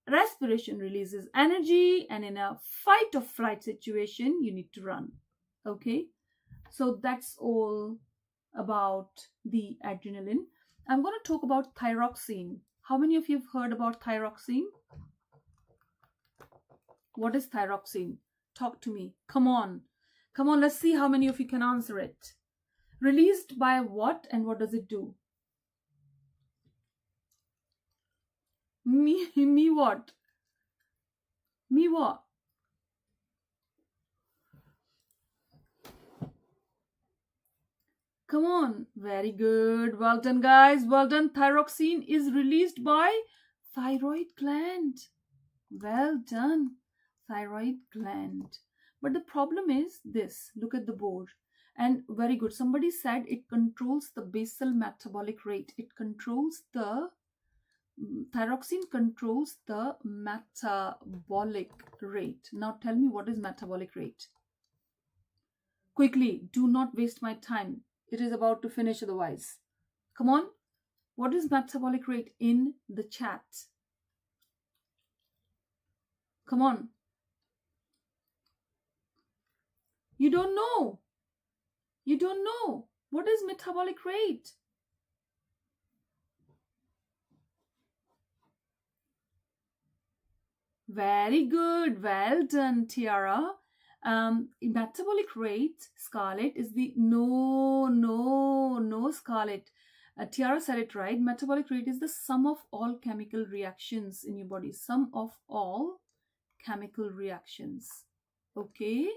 respiration releases energy, and in a fight or flight situation you need to run. Okay, so that's all about the adrenaline. I'm going to talk about thyroxine. How many of you have heard about thyroxine? What is thyroxine? Talk to me. Come on, let's see how many of you can answer it. Released by what and what does it do? Me what? Me what? Come on. Very good. Well done, guys. Well done. Thyroxine is released by thyroid gland. Well done. Thyroid gland. But the problem is this. Look at the board. And very good. Somebody said it controls the basal metabolic rate. It controls the thyroxine controls the metabolic rate. Now tell me, what is metabolic rate? Quickly, do not waste my time. It is about to finish otherwise. Come on. What is metabolic rate in the chat? Come on. You don't know. What is metabolic rate? Very good. Well done, Tiara. Metabolic rate, Scarlett, is the no, Scarlett. Tiara said it right. Metabolic rate is the sum of all chemical reactions in your body. Sum of all chemical reactions. Okay?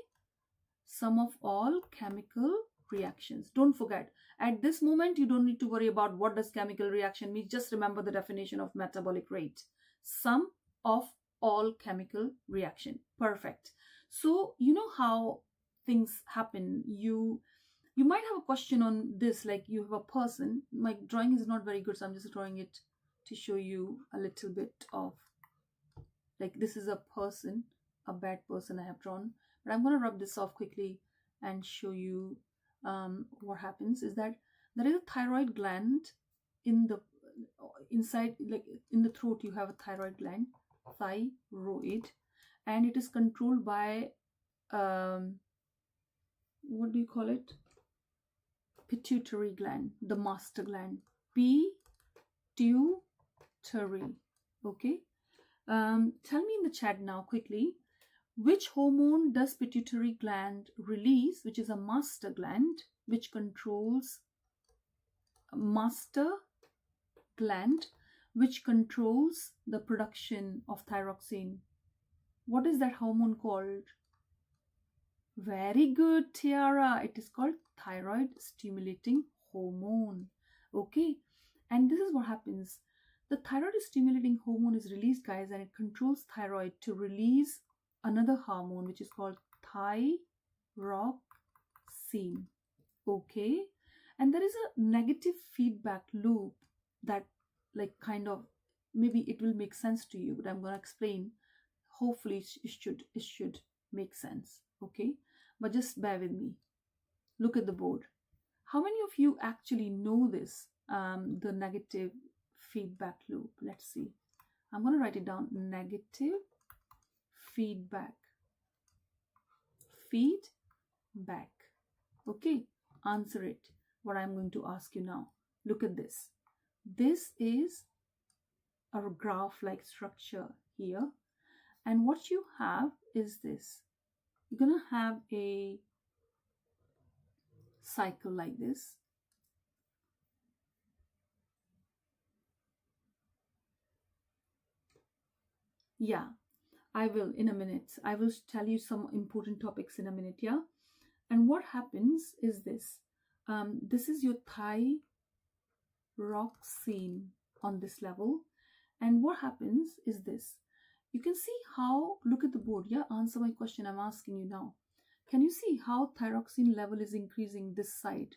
Sum of all chemical reactions. Don't forget, at this moment, you don't need to worry about what does chemical reaction mean. Just remember the definition of metabolic rate. Sum of all chemical reaction. Perfect. So, you know how things happen. You might have a question on this, like you have a person. My drawing is not very good, so I'm just drawing it to show you a little bit of, like, this is a person, a bad person I have drawn. But I'm going to rub this off quickly and show you what happens is that there is a thyroid gland in the inside, like in the throat you have a thyroid gland, thyroid, and it is controlled by what do you call it? Pituitary gland, the master gland, pituitary. Okay. Tell me in the chat now quickly, which hormone does pituitary gland release, which is a master gland, which controls master gland, which controls the production of thyroxine. What is that hormone called? Very good, Tiara. It is called thyroid stimulating hormone. Okay. And this is what happens. The thyroid stimulating hormone is released, guys, and it controls thyroid to release another hormone, which is called thyroxine. Okay. And there is a negative feedback loop that, like, kind of, maybe it will make sense to you, but I'm going to explain. Hopefully it should make sense. Okay. But just bear with me. Look at the board. How many of you actually know this, the negative feedback loop? Let's see. I'm going to write it down. Negative feedback. Feedback. Okay. Answer it. What I'm going to ask you now. Look at this. This is a graph-like structure here. And what you have is this. You're going to have a cycle like this. Yeah, I will in a minute. I will tell you some important topics in a minute, yeah? And what happens is this. This is your thyroxine on this level. And what happens is this. You can see how, look at the board, yeah? Answer my question I'm asking you now. Can you see how thyroxine level is increasing this side?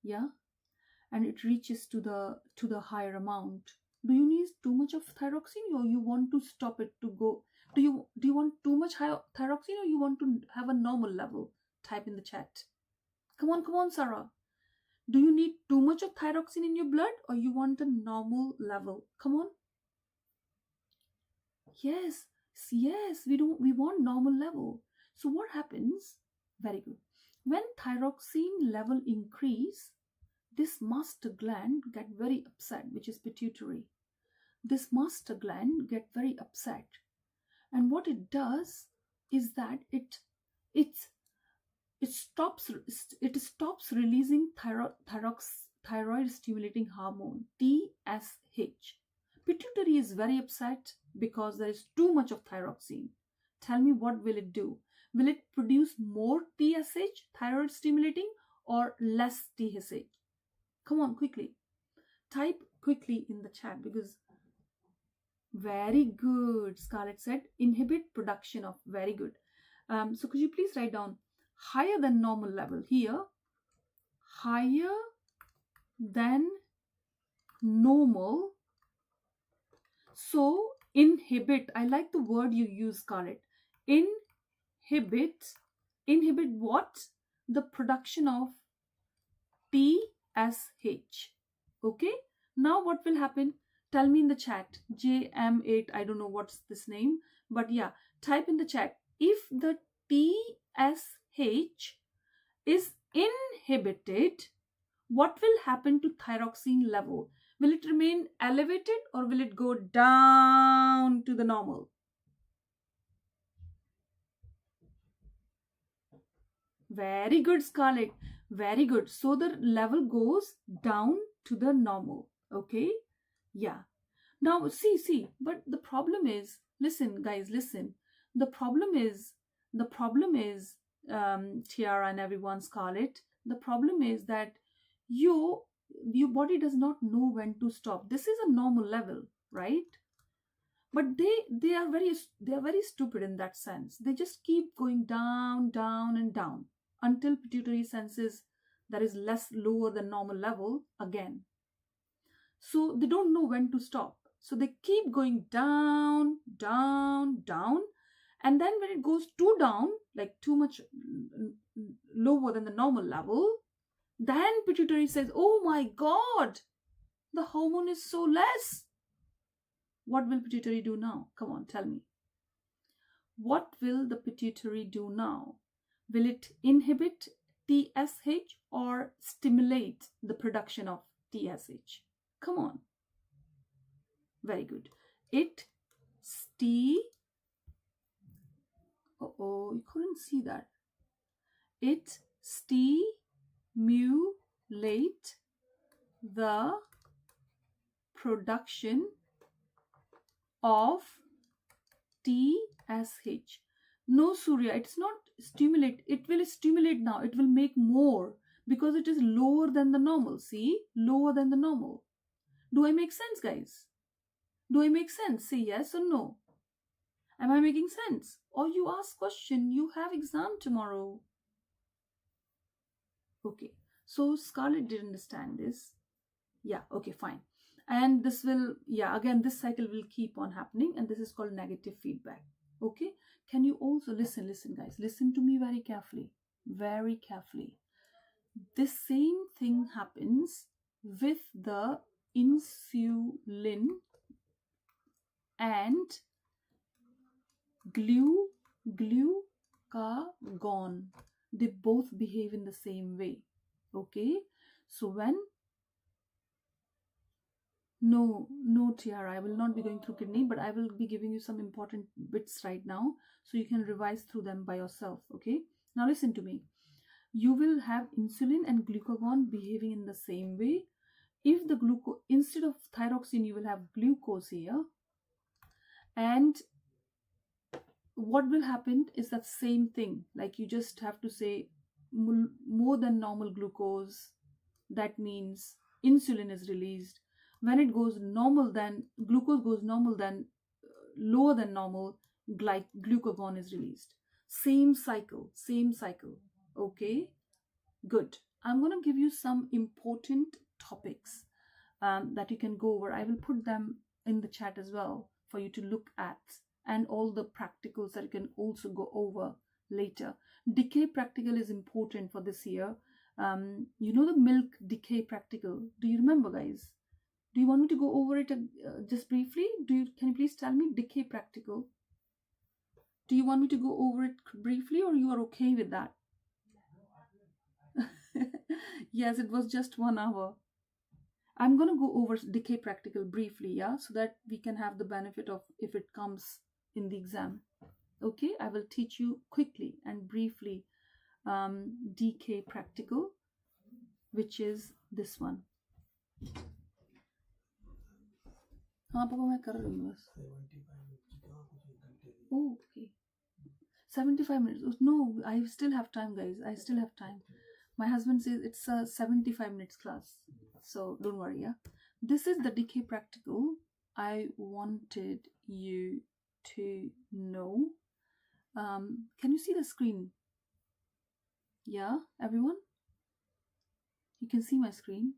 Yeah? And it reaches to the higher amount. Do you need too much of thyroxine, or you want to stop it to go? Do you want too much high thyroxine, or you want to have a normal level? Type in the chat. Come on, Sarah. Do you need too much of thyroxine in your blood, or you want a normal level? Come on. Yes, we want normal level. So what happens? Very good. When thyroxine level increase, this master gland get very upset, which is pituitary. This master gland get very upset. And what it does is that it stops releasing thyroid stimulating hormone, TSH. Pituitary is very upset because there is too much of thyroxine. Tell me, what will it do? Will it produce more TSH, thyroid stimulating, or less TSH? Come on, quickly. Type quickly in the chat, because very good. Scarlett said inhibit production of. Very good. So could you please write down higher than normal level here? Higher than normal. So inhibit. I like the word you use, Scarlett. Inhibit what? The production of TSH. Okay. Now what will happen? Tell me in the chat. JM8. I don't know what's this name, but yeah, type in the chat. If the TSH is inhibited, what will happen to thyroxine level? Will it remain elevated, or will it go down to the normal? Very good, Scarlett. Very good. So the level goes down to the normal. Okay? Yeah. Now, see, but the problem is, listen, guys, listen. The problem is, Tiara and everyone, Scarlett, the problem is that you, your body does not know when to stop. This is a normal level, right? But they are very stupid in that sense. They just keep going down, down, and down until pituitary senses that is less lower than normal level again. So they don't know when to stop. So they keep going down, down, down. And then when it goes too down, like too much lower than the normal level, then pituitary says, oh my God, the hormone is so less. What will pituitary do now? Come on, tell me. What will the pituitary do now? Will it inhibit TSH or stimulate the production of TSH? Come on. Very good. It you couldn't see that. It stimulate the production of TSH. No, Surya, it's not stimulate. It will stimulate now. It will make more because it is lower than the normal. See? Lower than the normal. Do I make sense, guys? Do I make sense? Say yes or no. Am I making sense? Or you ask question, you have exam tomorrow. Okay. So Scarlett did understand this. Yeah, okay, fine. And this will, again, this cycle will keep on happening, and this is called negative feedback. Okay. Can you also listen, guys, listen to me very carefully. Very carefully. This same thing happens with the insulin and glucagon. They both behave in the same way. Okay. So when no, Tiara, I will not be going through kidney, but I will be giving you some important bits right now so you can revise through them by yourself. Okay. Now listen to me. You will have insulin and glucagon behaving in the same way. If the instead of thyroxine, you will have glucose here. And what will happen is that same thing. Like you just have to say more than normal glucose. That means insulin is released. When it goes normal, then glucose goes normal, then lower than normal, glucagon is released. Same cycle. Okay, good. I'm going to give you some important topics that you can go over. I will put them in the chat as well for you to look at, and all the practicals that you can also go over later. Decay practical is important for this year. You know the milk decay practical. Do you remember, guys? Do you want me to go over it just briefly? Can you please tell me decay practical? Do you want me to go over it briefly, or you are okay with that? Yes, it was just 1 hour. I'm going to go over decay practical briefly, yeah, so that we can have the benefit of if it comes in the exam. Okay, I will teach you quickly and briefly decay practical, which is this one. हाँ पापा मैं कर रही हूँ बस. Oh, okay. 75 minutes. No, I still have time, guys. I still have time. My husband says it's a 75 minutes class, so don't worry. Yeah, this is the decay practical I wanted you to know. Can you see the screen? Yeah, everyone, you can see my screen.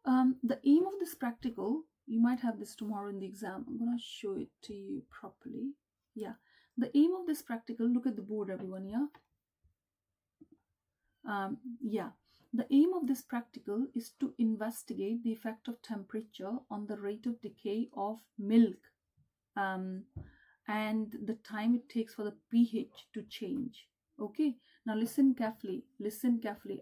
The aim of this practical, you might have this tomorrow in the exam. I'm going to show it to you properly. Yeah, the aim of this practical, look at the board, everyone. Yeah, the aim of this practical is to investigate the effect of temperature on the rate of decay of milk, and the time it takes for the pH to change. Okay, now listen carefully.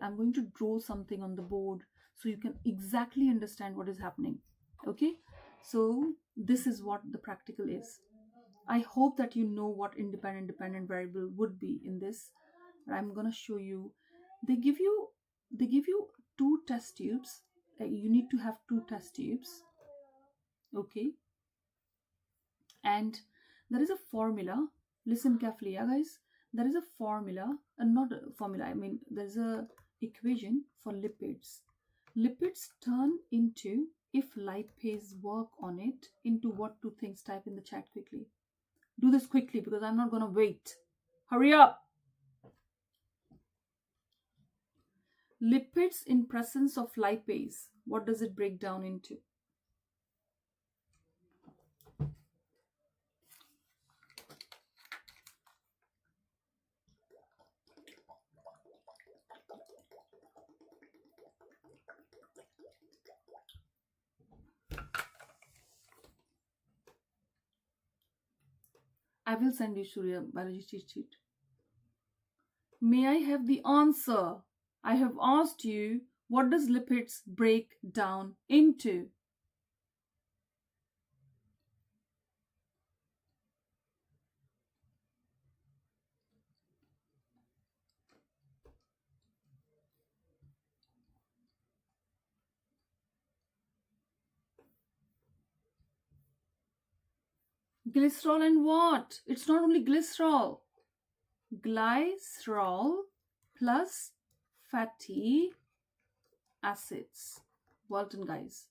I'm going to draw something on the board so you can exactly understand what is happening. Okay, so this is what the practical is. I hope that you know what independent dependent variable would be in this. I'm going to show you they give you two test tubes. You need to have two test tubes, okay? And there is a formula. Listen carefully, yeah, guys. There is a formula, not a formula. I mean, there's a equation for lipids. Lipids turn into, if lipase work on it, into what two things? Type in the chat quickly. Do this quickly because I'm not gonna wait. Hurry up. Lipids in presence of lipase, what does it break down into? I will send you Surya biology cheat sheet. May I have the answer? I have asked you, what does lipids break down into? Glycerol and what? It's not only glycerol. Glycerol plus fatty acids. Well done, guys.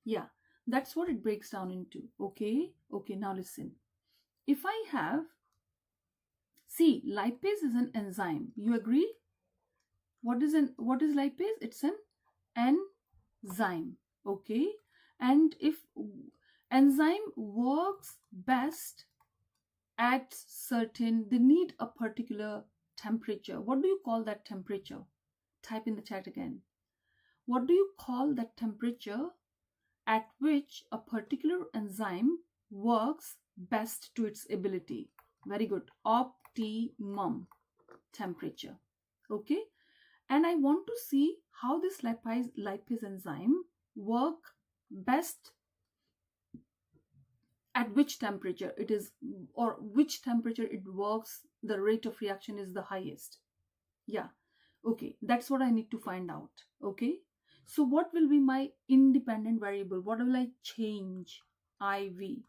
Yeah, that's what it breaks down into. Okay, now listen. If I have, see, lipase is an enzyme. You agree? What is lipase? It's an enzyme. Okay, and if enzyme works best at certain, they need a particular temperature. What do you call that temperature? Type in the chat again. What do you call that temperature at which a particular enzyme works best to its ability? Very good. Optimum temperature. Okay, and I want to see how this lipase enzyme work best at which temperature it is, or which temperature it works, the rate of reaction is the highest. Yeah, okay, that's what I need to find out. Okay, so what will be my independent variable? What will I change? IV.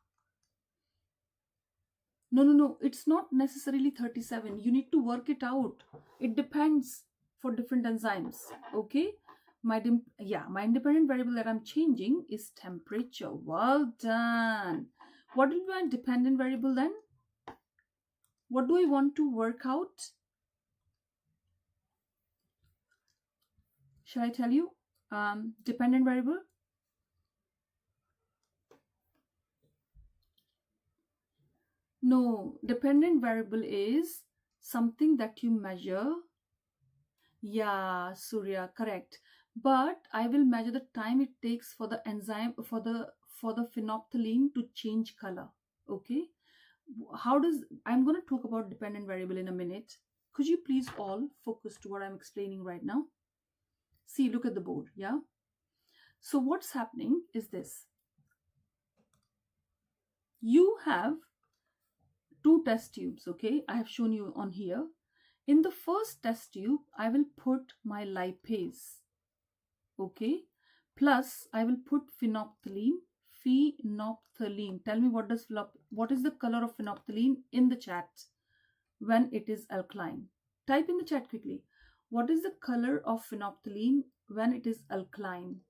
No, it's not necessarily 37. You need to work it out. It depends for different enzymes. Okay, my independent variable that I'm changing is temperature. Well done. What will be my dependent variable then? What do I want to work out? Shall I tell you? Dependent variable. No, dependent variable is something that you measure. Yeah, Surya, correct. But I will measure the time it takes for the enzyme, for the phenolphthalein to change color. Okay, I'm going to talk about dependent variable in a minute. Could you please all focus to what I'm explaining right now? See, look at the board. Yeah, so what's happening is this. You have two test tubes. Okay, I have shown you on here. In the first test tube, I will put my lipase. Okay, plus I will put phenolphthalein. Tell me what is the color of phenolphthalein in the chat when it is alkaline? Type in the chat quickly. What is the color of phenolphthalein when it is alkaline?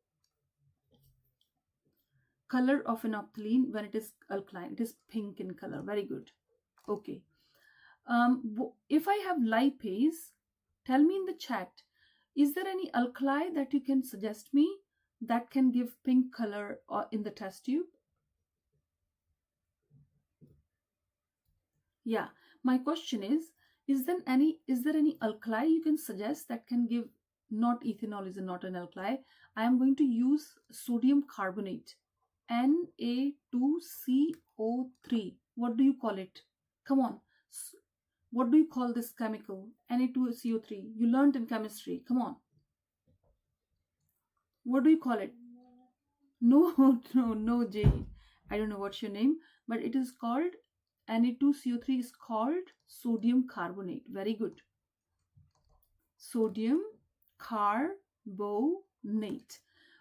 Color of phenolphthalein when it is alkaline. It is pink in color. Very good. Okay. If I have lipase, tell me in the chat, is there any alkali that you can suggest me that can give pink color in the test tube? Yeah, my question is there any alkali you can suggest that can give, not ethanol is not an alkali. I am going to use sodium carbonate, Na2CO3. What do you call it? Come on. What do you call this chemical? Na2CO3. You learned in chemistry. Come on. What do you call it? No, Jay. I don't know what's your name, but it is called, Na2CO3 is called sodium carbonate. Very good. Sodium carbonate.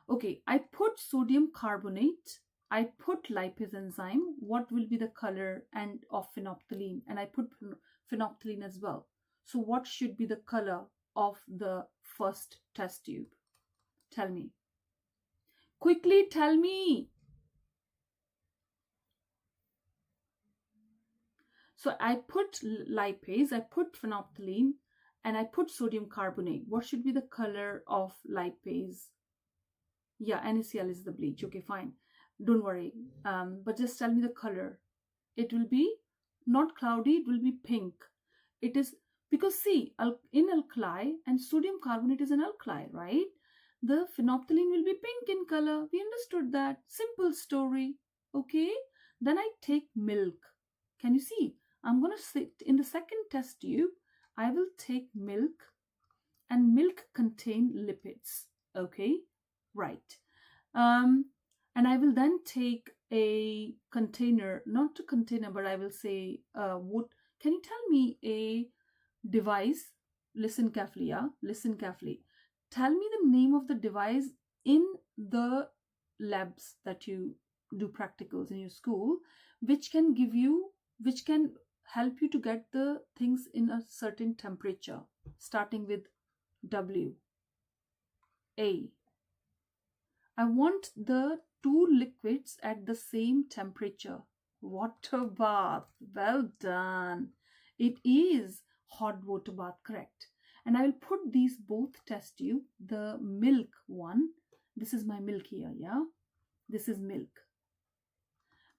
Okay, I put sodium carbonate, I put lipase enzyme. What will be the color and of phenolphthalein? And I put phenolphthalein as well. So what should be the color of the first test tube? Tell me. Quickly tell me. So I put lipase, I put phenolphthalein, and I put sodium carbonate. What should be the color of lipase? Yeah, NaCl is the bleach. Okay, fine. Don't worry. But just tell me the color. It will be not cloudy, it will be pink. It is because see, in alkali, and sodium carbonate is an alkali, right? The phenolphthalein will be pink in color. We understood that. Simple story. Okay. Then I take milk. Can you see? I'm going to sit in the second test tube. I will take milk, and milk contain lipids. Okay. Right. And I will then take a container, not a container, but I will say wood. Can you tell me a device? Listen carefully, yeah? Listen carefully. Tell me the name of the device in the labs that you do practicals in your school, which can help you to get the things in a certain temperature, starting with W. A. I want the two liquids at the same temperature. Water bath. Well done. It is hot water bath, correct. And I will put these both test tube, the milk one. This is my milk here, yeah? This is milk.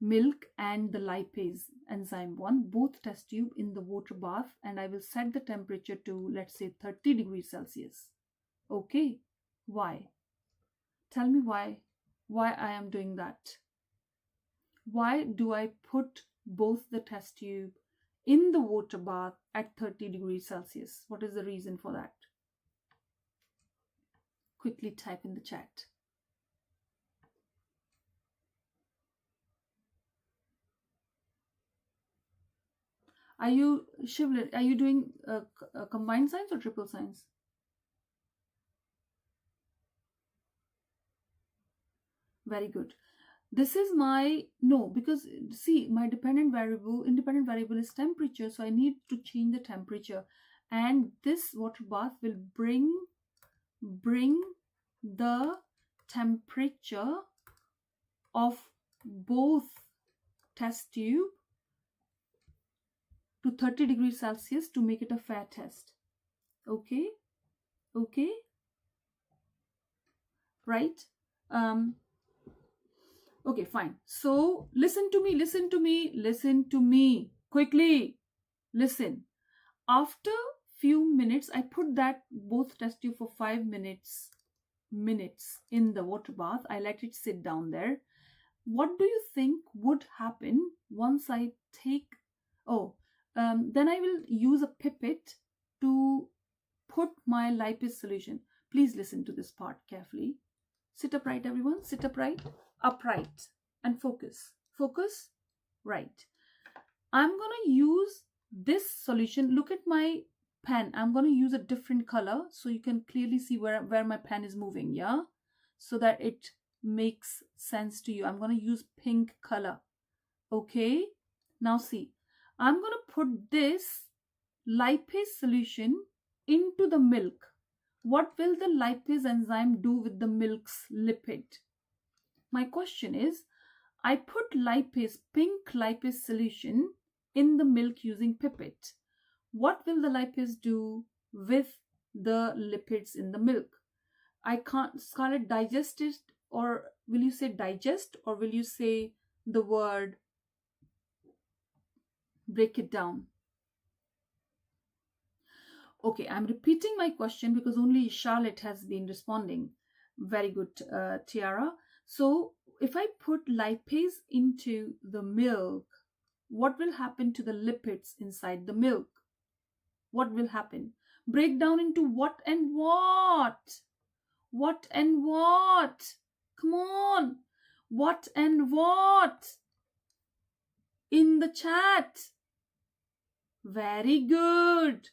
Milk and the lipase enzyme one, both test tube in the water bath, and I will set the temperature to, let's say, 30 degrees Celsius. Okay. Why? Tell me why I am doing that. Why do I put both the test tube in the water bath at 30 degrees Celsius? What is the reason for that? Quickly type in the chat. Are you, Shivler, are you doing a combined science or triple science? Very good. This is my, no, because see, my independent variable is temperature. So I need to change the temperature. And this water bath will bring the temperature of both test tube to 30 degrees Celsius to make it a fair test. Okay. Okay. Right. Okay, fine. So listen to me quickly. Listen. After few minutes, I put that both test tube for 5 minutes in the water bath. I let it sit down there. What do you think would happen once I take, then I will use a pipette to put my lipase solution. Please listen to this part carefully. Sit upright, everyone. Sit upright. Upright. And focus. Focus. Right. I'm going to use this solution. Look at my pen. I'm going to use a different color so you can clearly see where my pen is moving. Yeah. So that it makes sense to you. I'm going to use pink color. Okay. Now see. I'm going to put this lipase solution into the milk. What will the lipase enzyme do with the milk's lipid? My question is, I put pink lipase solution in the milk using pipette. What will the lipase do with the lipids in the milk? I can't, Scarlett, digest it, or will you say digest, or will you say the word break it down? Okay, I'm repeating my question because only Charlotte has been responding. Very good, Tiara. So if I put lipase into the milk, what will happen to the lipids inside the milk? What will happen? Break down into what and what? What and what? Come on. What and what? In the chat. Very good.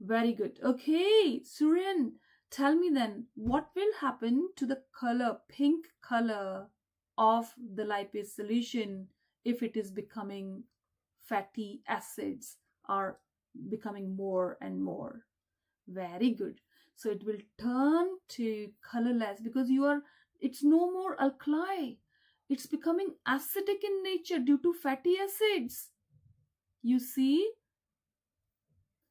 Very good. Okay, Suryan, tell me then, what will happen to the color, pink color of the lipase solution if it is becoming fatty acids are becoming more and more? Very good. So it will turn to colorless because it's no more alkali. It's becoming acidic in nature due to fatty acids. You see,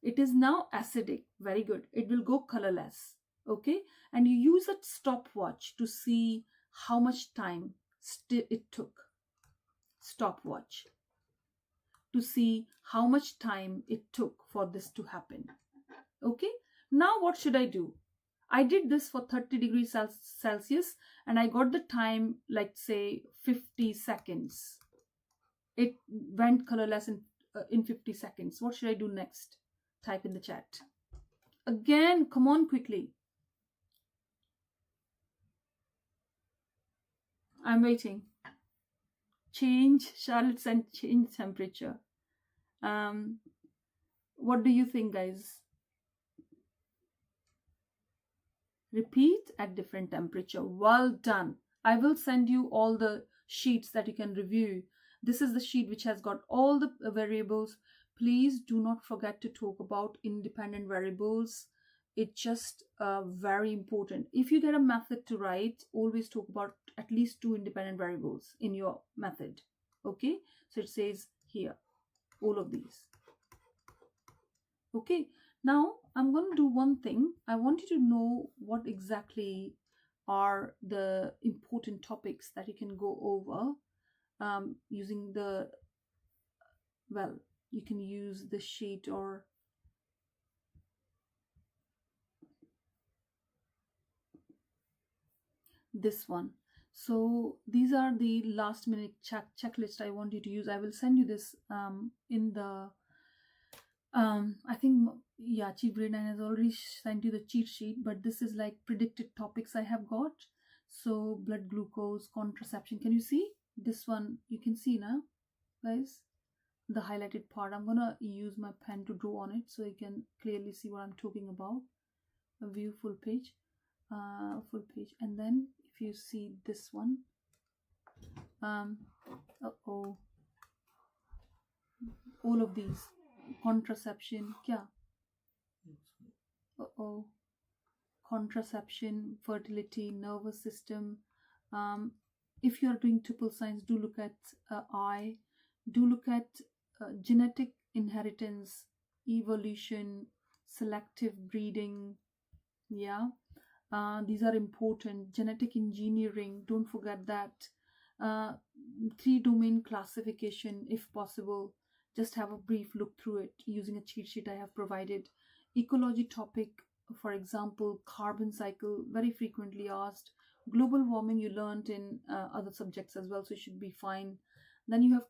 it is now acidic. Very good. It will go colorless. Okay. And you use a stopwatch to see how much time it took. Stopwatch to see how much time it took for this to happen. Okay. Now what should I do? I did this for 30 degrees Celsius and I got the time, like say 50 seconds. It went colorless in 50 seconds. What should I do next? Type in the chat. Again, come on quickly. I'm waiting. Change, Charlotte said change temperature. What do you think, guys? Repeat at different temperature. Well done. I will send you all the sheets that you can review. This is the sheet which has got all the variables. Please do not forget to talk about independent variables. It's just very important. If you get a method to write, always talk about at least 2 independent variables in your method. Okay, so it says here, all of these. Okay, now I'm going to do one thing. I want you to know what exactly are the important topics that you can go over using the, well, you can use the sheet or this one. So these are the last minute checklist I want you to use. I will send you this in the I think, yeah, Chief Grade 9 has already sent you the cheat sheet, but this is like predicted topics I have got. So blood glucose, contraception. Can you see this one? You can see now, guys, the highlighted part. I'm gonna use my pen to draw on it so you can clearly see what I'm talking about. A view full page, and then if you see this one, all of these, contraception, kya? Contraception, fertility, nervous system. If you are doing triple science, do look at I. Do look at genetic inheritance, evolution, selective breeding. Yeah, these are important. Genetic engineering, don't forget that. 3-domain classification, if possible. Just have a brief look through it using a cheat sheet I have provided. Ecology topic, for example, carbon cycle, very frequently asked. Global warming you learned in other subjects as well, so it should be fine. Then you have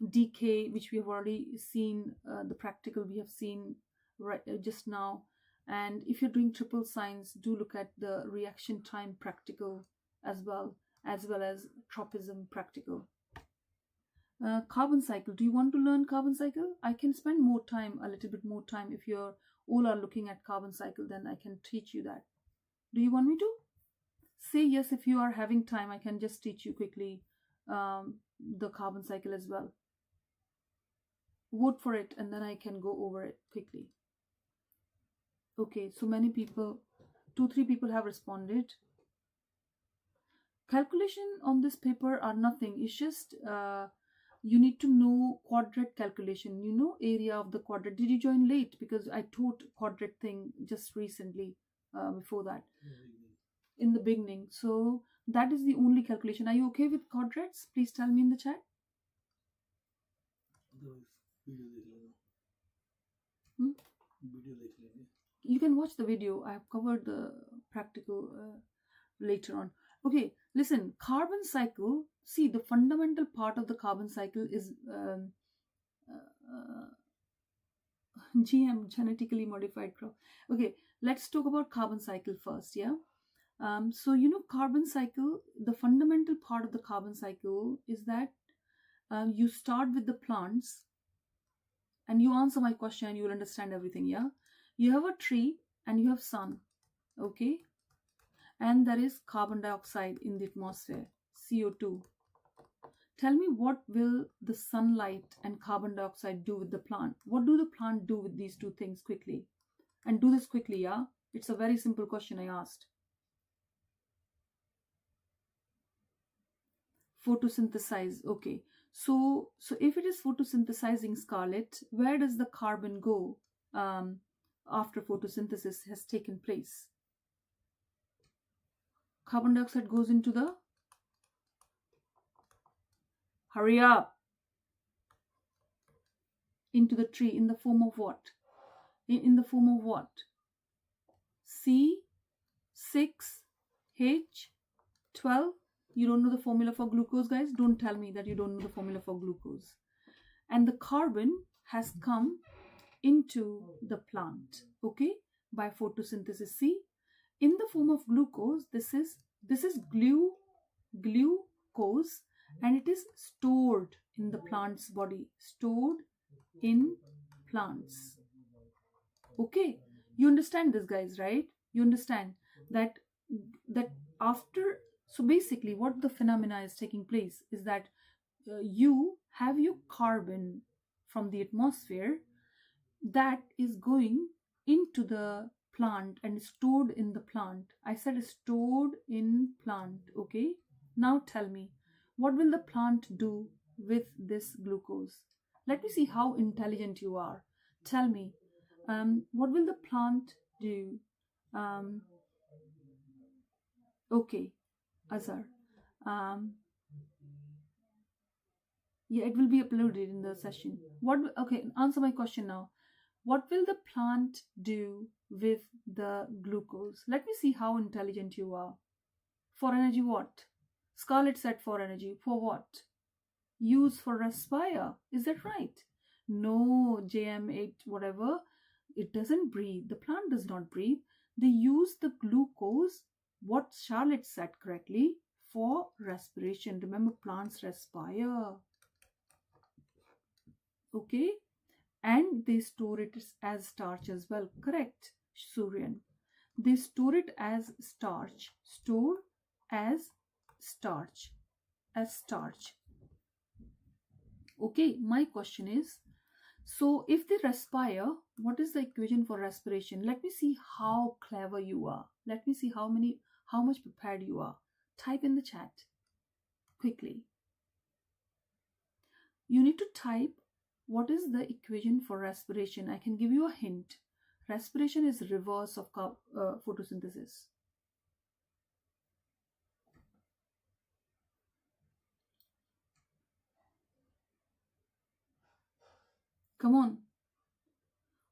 decay, which we have already seen, the practical we have seen right just now. And if you're doing triple science, do look at the reaction time practical as well as tropism practical. Carbon cycle. Do you want to learn carbon cycle? I can spend more time, a little bit more time. If you're all are looking at carbon cycle, then I can teach you that. Do you want me to? Say yes if you are having time. I can just teach you quickly the carbon cycle as well. Vote for it and then I can go over it quickly. Okay, so many people, 2-3 people have responded. Calculation on this paper are nothing. It's just you need to know quadrant calculation, area of the quadrant. Did you join late? Because I taught quadrant thing just recently, before that, in the beginning. So that is the only calculation. Are you okay with quadrants? Please tell me in the chat. You can watch the video. I have covered the practical later on. Okay, listen, carbon cycle. See, the fundamental part of the carbon cycle is GM, genetically modified crop. Okay, let's talk about carbon cycle first, yeah? So, carbon cycle, the fundamental part of the carbon cycle is that you start with the plants and you answer my question and you will understand everything, yeah? You have a tree and you have sun, okay, and there is carbon dioxide in the atmosphere, CO2. Tell me, what will the sunlight and carbon dioxide do with the plant? What do the plant do with these two things quickly? And do this quickly, yeah? It's a very simple question I asked. Photosynthesize, okay. So if it is photosynthesizing, Scarlett, where does the carbon go after photosynthesis has taken place? Carbon dioxide goes into the, hurry up, into the tree in the form of what? In the form of what? C6H12. You don't know the formula for glucose, guys? Don't tell me that you don't know the formula for glucose. And the carbon has come into the plant, okay, by photosynthesis. See, in the form of glucose, this is glucose, and it is stored in the plant's body, stored in plants. Okay, you understand this, guys, right? You understand that after, so basically what the phenomena is taking place is that you have your carbon from the atmosphere that is going into the plant and stored in the plant. I said stored in plant, okay? Now tell me, what will the plant do with this glucose? Let me see how intelligent you are. Tell me, what will the plant do? Okay, Azhar. Yeah, it will be uploaded in the session. Okay, answer my question now. What will the plant do with the glucose? Let me see how intelligent you are. For energy, what? Scarlett said for energy. For what? Use for respire. Is that right? No, JM8, whatever. It doesn't breathe. The plant does not breathe. They use the glucose, what Charlotte said correctly, for respiration. Remember, plants respire. Okay? And they store it as starch as well. Correct, Suryan. They store it as starch. Store as starch. As starch. Okay, my question is, so if they respire, what is the equation for respiration? Let me see how clever you are. Let me see how much prepared you are. Type in the chat quickly. You need to type what is the equation for respiration. I can give you a hint. Respiration is reverse of photosynthesis. Come on.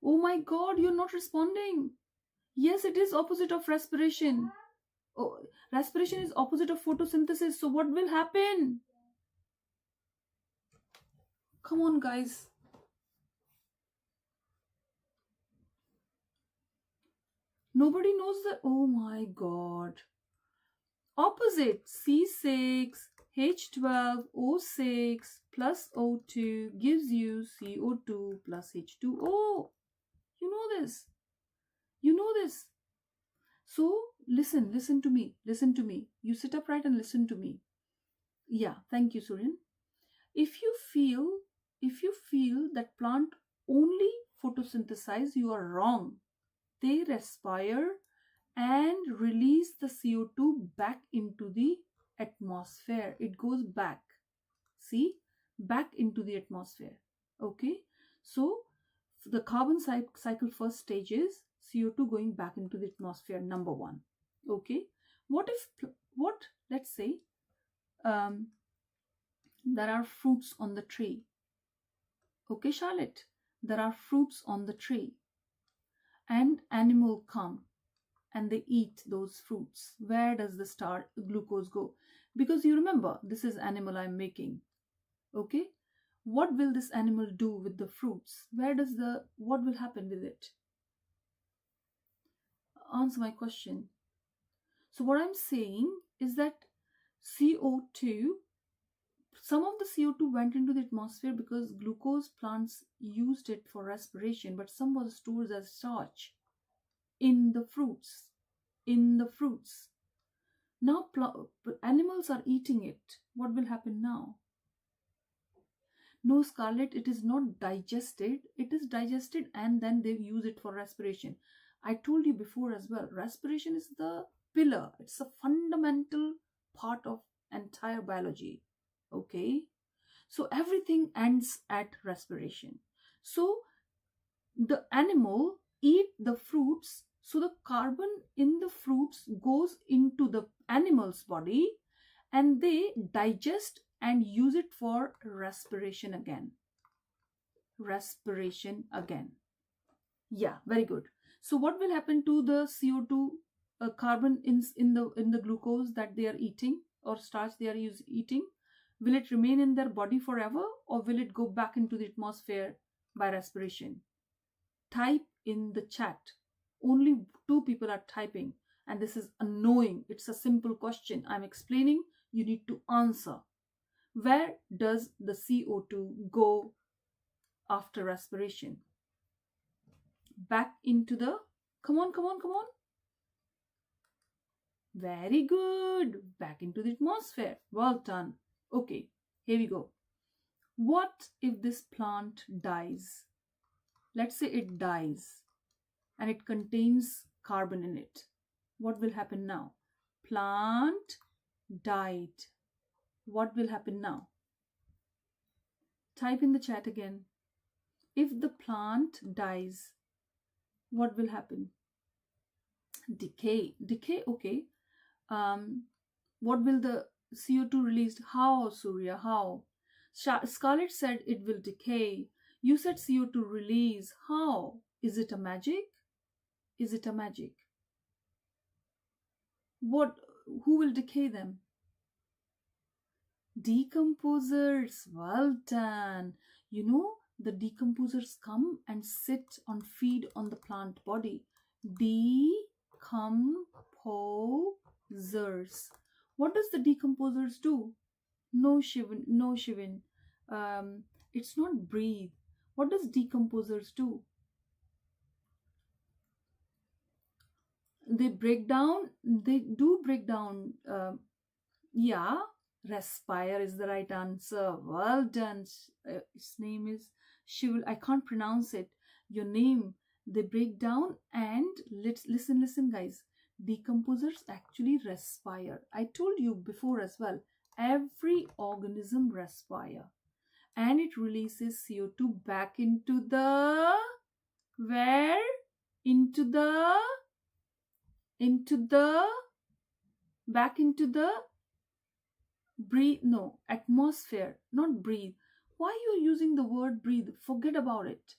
Oh my God, you're not responding. Yes, it is opposite of respiration. Oh, respiration is opposite of photosynthesis. So what will happen? Come on, guys. Nobody knows that. Oh my God. Opposite, C6H12O6 plus O2 gives you CO2 plus H2O. You know this. You know this. So listen to me. Listen to me. You sit upright and listen to me. Yeah, thank you, Suryan. If you feel that plant only photosynthesize, you are wrong. They respire and release the CO2 back into the atmosphere. It goes back. See? Back into the atmosphere. Okay? So, the carbon cycle first stage is CO2 going back into the atmosphere, number one. Okay? Let's say, there are fruits on the tree. Okay, Charlotte? There are fruits on the tree. And animal come and they eat those fruits. Where does the glucose go? Because you remember, this is animal I'm making. Okay? What will this animal do with the fruits? What will happen with it? Answer my question. So what I'm saying is that CO2, some of the CO2 went into the atmosphere because glucose plants used it for respiration, but some was stored as starch. in the fruits. In the fruits. Now animals are eating it. What will happen now? No, Scarlett, it is not digested. It is digested and then they use it for respiration. I told you before as well, respiration is the pillar. It's a fundamental part of entire biology. Okay? So everything ends at respiration. So the animal eat the fruits, so the carbon in the fruits goes into the animal's body and they digest and use it for respiration again. Respiration again. Yeah, very good. So what will happen to the CO2 carbon in the glucose that they are eating or starch they are eating? Will it remain in their body forever or will it go back into the atmosphere by respiration? Type in the chat. Only 2 people are typing and this is annoying. It's a simple question. I'm explaining. You need to answer. Where does the CO2 go after respiration? Back into the... Come on. Very good. Back into the atmosphere. Well done. Okay, here we go. What if this plant dies? Let's say it dies and it contains carbon in it. What will happen now? Plant died. What will happen now? Type in the chat again. If the plant dies, what will happen? Decay. Okay. What will the CO2 released? How, Surya? How? Scarlett said it will decay. You said CO2 release. How? Is it a magic? Is it a magic? Who will decay them? Decomposers. Well done. You know, the decomposers come and sit on feed on the plant body. Decomposers. What does the decomposers do? No, Shivin. It's not breathe. What does decomposers do? They break down. They do break down. Yeah, respire is the right answer. Well done. His name is Shivul. I can't pronounce it. Your name. They break down and let's listen, guys. Decomposers actually respire. I told you before as well. Every organism respire, and it releases CO2 back into the where? Into the back into the breathe. No, atmosphere, not breathe. Why you are using the word breathe? Forget about it.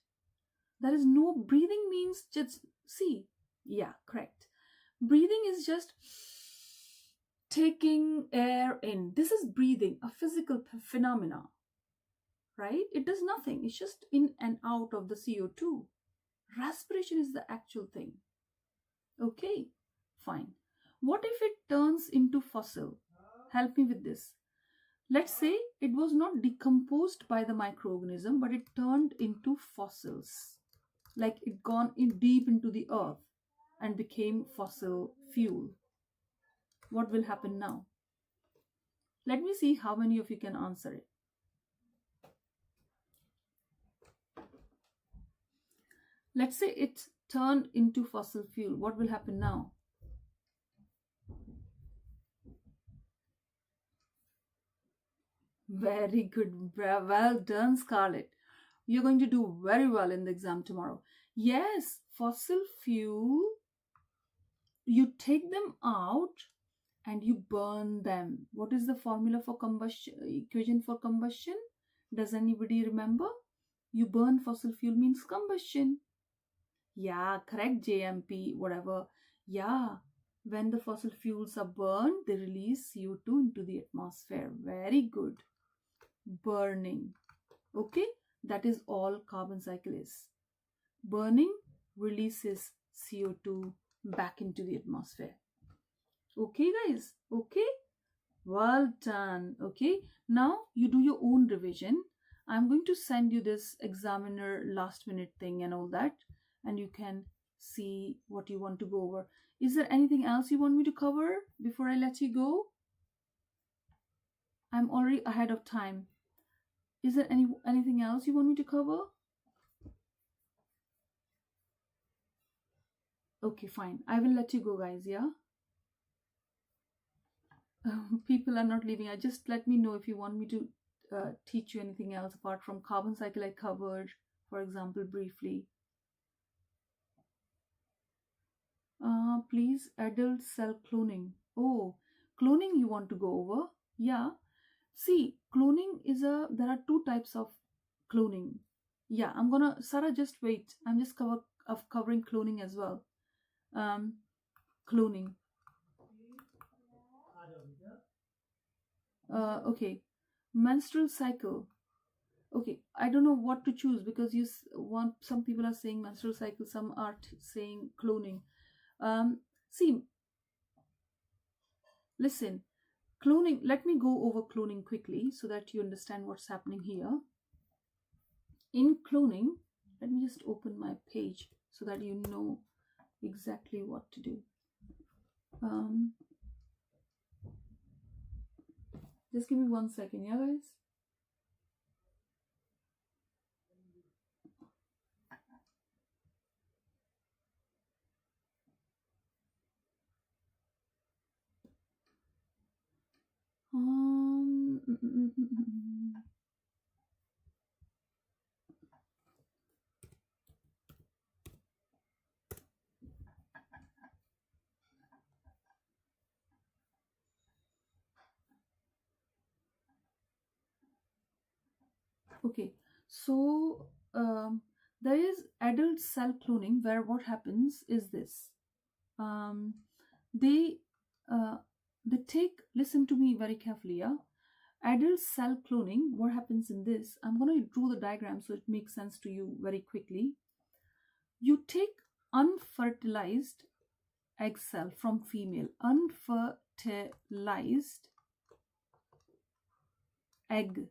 There is no breathing means just see. Yeah, correct. Breathing is just taking air in. This is breathing, a physical phenomena, right? It does nothing. It's just in and out of the CO2. Respiration is the actual thing. Okay, fine. What if it turns into fossil? Help me with this. Let's say it was not decomposed by the microorganism, but it turned into fossils. Like it gone in deep into the earth and became fossil fuel. What will happen now? Let me see how many of you can answer it. Let's say it turned into fossil fuel. What will happen now? Very good. Well done, Scarlett. You're going to do very well in the exam tomorrow. Yes, fossil fuel, you take them out and you burn them. What is the formula for combustion, equation for combustion? Does anybody remember? You burn fossil fuel means combustion. Yeah, correct, JMP, whatever. Yeah, when the fossil fuels are burned, they release CO2 into the atmosphere. Very good. Burning. Okay, that is all carbon cycle is. Burning releases CO2 back into the atmosphere. Okay, guys. Okay, well done. Okay, now you do your own revision. I'm going to send you this examiner last minute thing and all that, and you can see what you want to go over. Is there anything else you want me to cover before I let you go? I'm already ahead of time. Is there anything else you want me to cover? Okay, fine. I will let you go, guys, yeah? People are not leaving. Just let me know if you want me to teach you anything else apart from carbon cycle I covered, for example, briefly. Please, adult cell cloning. Oh, cloning you want to go over? Yeah. See, cloning there are two types of cloning. Yeah, Sarah, just wait. I'm just covering cloning as well. Cloning. Okay. Menstrual cycle. Okay, I don't know what to choose because some people are saying menstrual cycle, some are saying cloning. See, listen, cloning, let me go over cloning quickly so that you understand what's happening here. In cloning, let me just open my page so that you know exactly what to do. Just give me 1 second, yeah, guys? Okay, so there is adult cell cloning where what happens is this. They take, listen to me very carefully, yeah? Adult cell cloning, what happens in this? I'm going to draw the diagram so it makes sense to you very quickly. You take unfertilized egg cell from female, unfertilized egg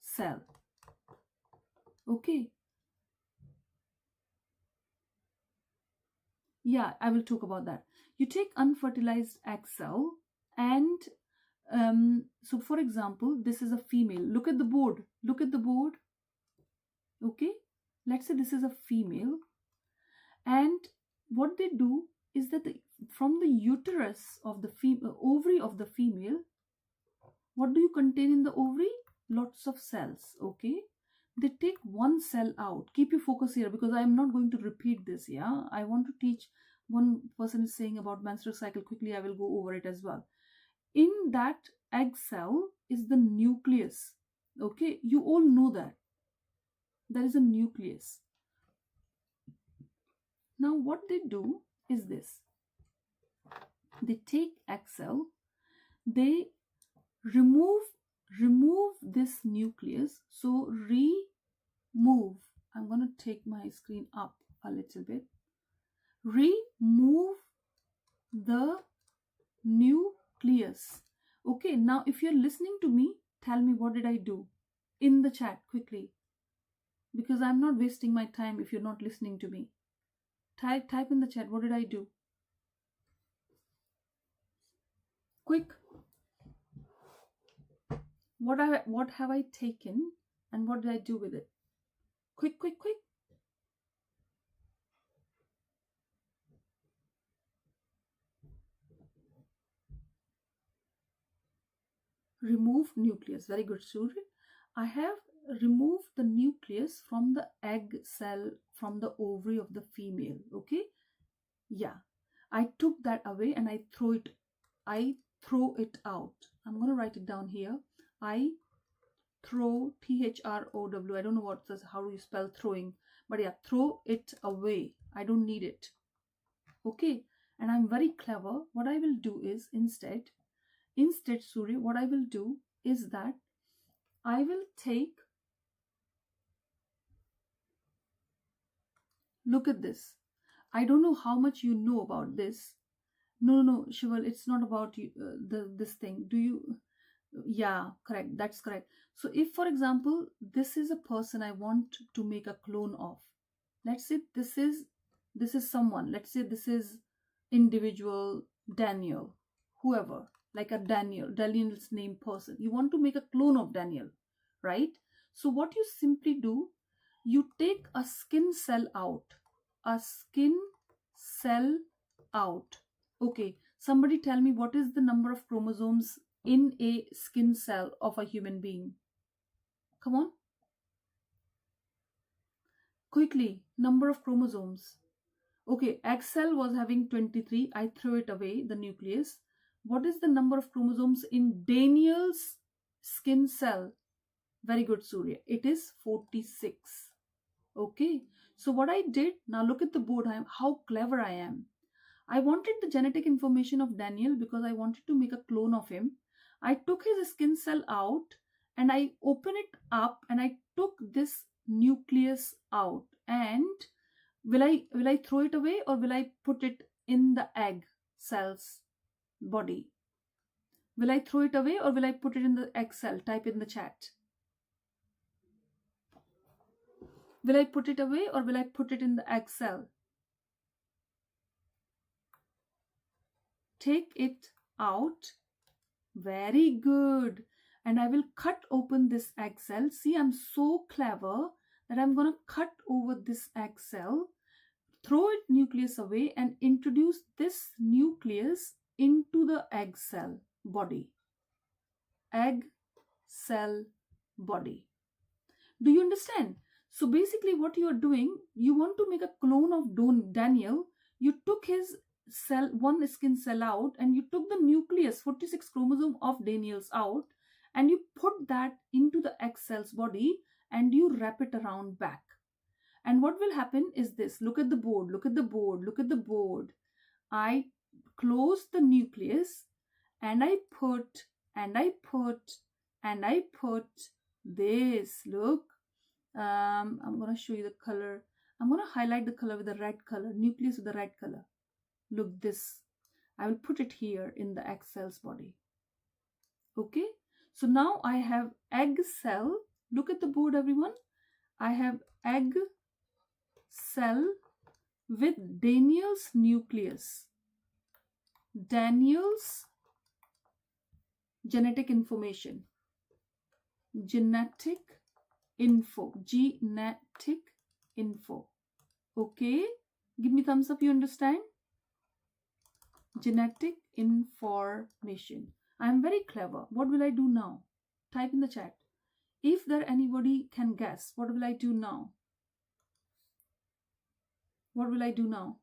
cell. Okay. Yeah, I will talk about that. You take unfertilized egg cell and so for example, this is a female. Look at the board. Look at the board. Okay. Let's say this is a female. And what they do is that from the uterus of the ovary of the female, what do you contain in the ovary? Lots of cells. Okay. They take one cell out. Keep your focus here because I am not going to repeat this. Yeah. I want to teach. One person is saying about menstrual cycle quickly. I will go over it as well. In that egg cell is the nucleus. Okay. You all know that. There is a nucleus. Now what they do is this. They take egg cell. They remove this nucleus. So remove. I'm going to take my screen up a little bit. Remove the nucleus. Okay, now if you're listening to me, tell me what did I do in the chat quickly, because I'm not wasting my time if you're not listening to me. Type in the chat, what did I do? Quick. What have I taken and what did I do with it? Quick. Remove nucleus. Very good, Surya. I have removed the nucleus from the egg cell, from the ovary of the female. Okay. Yeah. I took that away and I throw it out. I'm going to write it down here. I throw, THROW. I don't know how do you spell throwing, but yeah, throw it away. I don't need it. Okay. And I'm very clever. What I will do is instead, Surya, what I will do is that I will take, look at this. I don't know how much you know about this. No, Shival, it's not about you, this thing. Do you? Yeah, correct. That's correct. So if, for example, this is a person I want to make a clone of. Let's say this is this is someone, let's say this is individual Daniel, whoever, like a Daniel's name person. You want to make a clone of Daniel, right? So what you simply do, you take a skin cell out, a skin cell out. Okay, somebody tell me what is the number of chromosomes in a skin cell of a human being? Come on. Quickly, number of chromosomes. Okay, egg cell was having 23. I threw it away, the nucleus. What is the number of chromosomes in Daniel's skin cell? Very good, Surya. It is 46. Okay, so what I did, now look at the board, how clever I am. I wanted the genetic information of Daniel because I wanted to make a clone of him. I took his skin cell out and I opened it up and I took this nucleus out. And will I throw it away or will I put it in the egg cell's body? Will I throw it away or will I put it in the egg cell? Type in the chat. Will I put it away or will I put it in the egg cell? Take it out. Very good. And I will cut open this egg cell. See, I'm so clever that I'm going to cut over this egg cell, throw it nucleus away and introduce this nucleus into the egg cell body. Egg cell body. Do you understand? So basically what you are doing, you want to make a clone of Daniel. You took his cell, one skin cell out, and you took the nucleus, 46 chromosome of Daniel's out, and you put that into the egg cell's body and you wrap it around back. And what will happen is this. Look at the board, look at the board, look at the board. I close the nucleus and I put this. Look, I'm going to show you the color. I'm going to highlight the color with the red color, nucleus with the red color. Look, this. I will put it here in the egg cell's body. Okay. So now I have egg cell. Look at the board, everyone. I have egg cell with Daniel's nucleus. Daniel's genetic information. Genetic info. Genetic info. Okay. Give me thumbs up, you understand? Genetic information. I am very clever. What will I do now? Type in the chat. If there anybody can guess, what will I do now? What will I do now?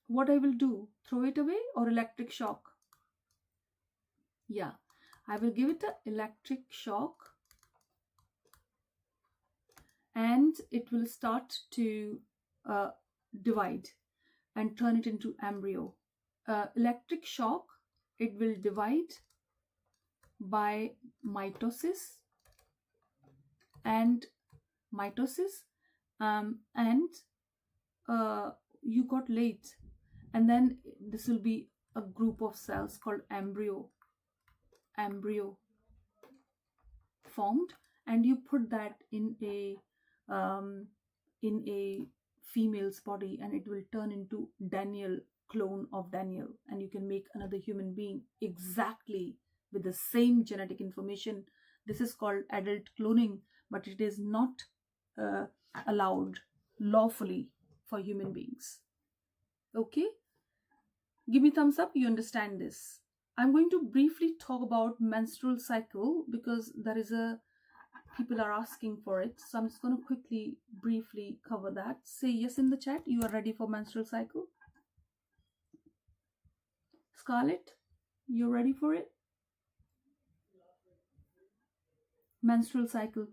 What I will do? Throw it away or electric shock? Yeah, I will give it an electric shock and it will start to divide and turn it into embryo. Electric shock, it will divide by mitosis and you got late, and then this will be a group of cells called embryo formed, and you put that in a female's body and it will turn into Daniel, clone of Daniel, and you can make another human being exactly with the same genetic information. This is called adult cloning, but it is not allowed lawfully for human beings. Okay, give me thumbs up, you understand this. I'm going to briefly talk about menstrual cycle because there is people are asking for it, so I'm just going to quickly briefly cover that. Say yes in the chat, you are ready for menstrual cycle. Scarlett, you're ready for it? Menstrual cycle.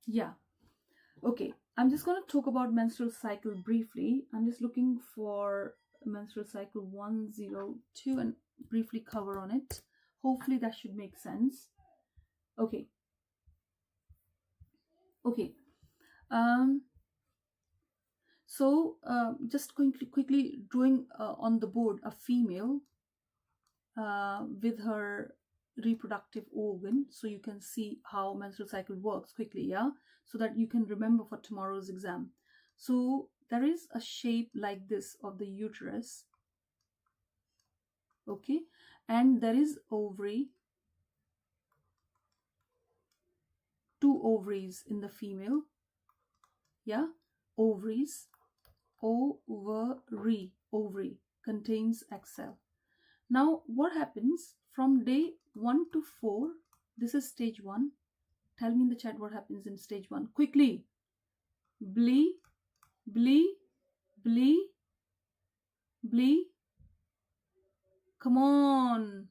Yeah. Okay, I'm just going to talk about menstrual cycle briefly. I'm just looking for menstrual cycle 102 and briefly cover on it. Hopefully that should make sense. Okay. So just quickly drawing on the board a female with her reproductive organ, so you can see how menstrual cycle works quickly, yeah, so that you can remember for tomorrow's exam. So there is a shape like this of the uterus, okay, and there is ovary, 2 ovaries in the female, yeah, ovaries, ovary contains egg cell. Now what happens from day 1 to 4? This is stage 1. Tell me in the chat what happens in stage 1 quickly. Blee, blee, blee, blee. Come on.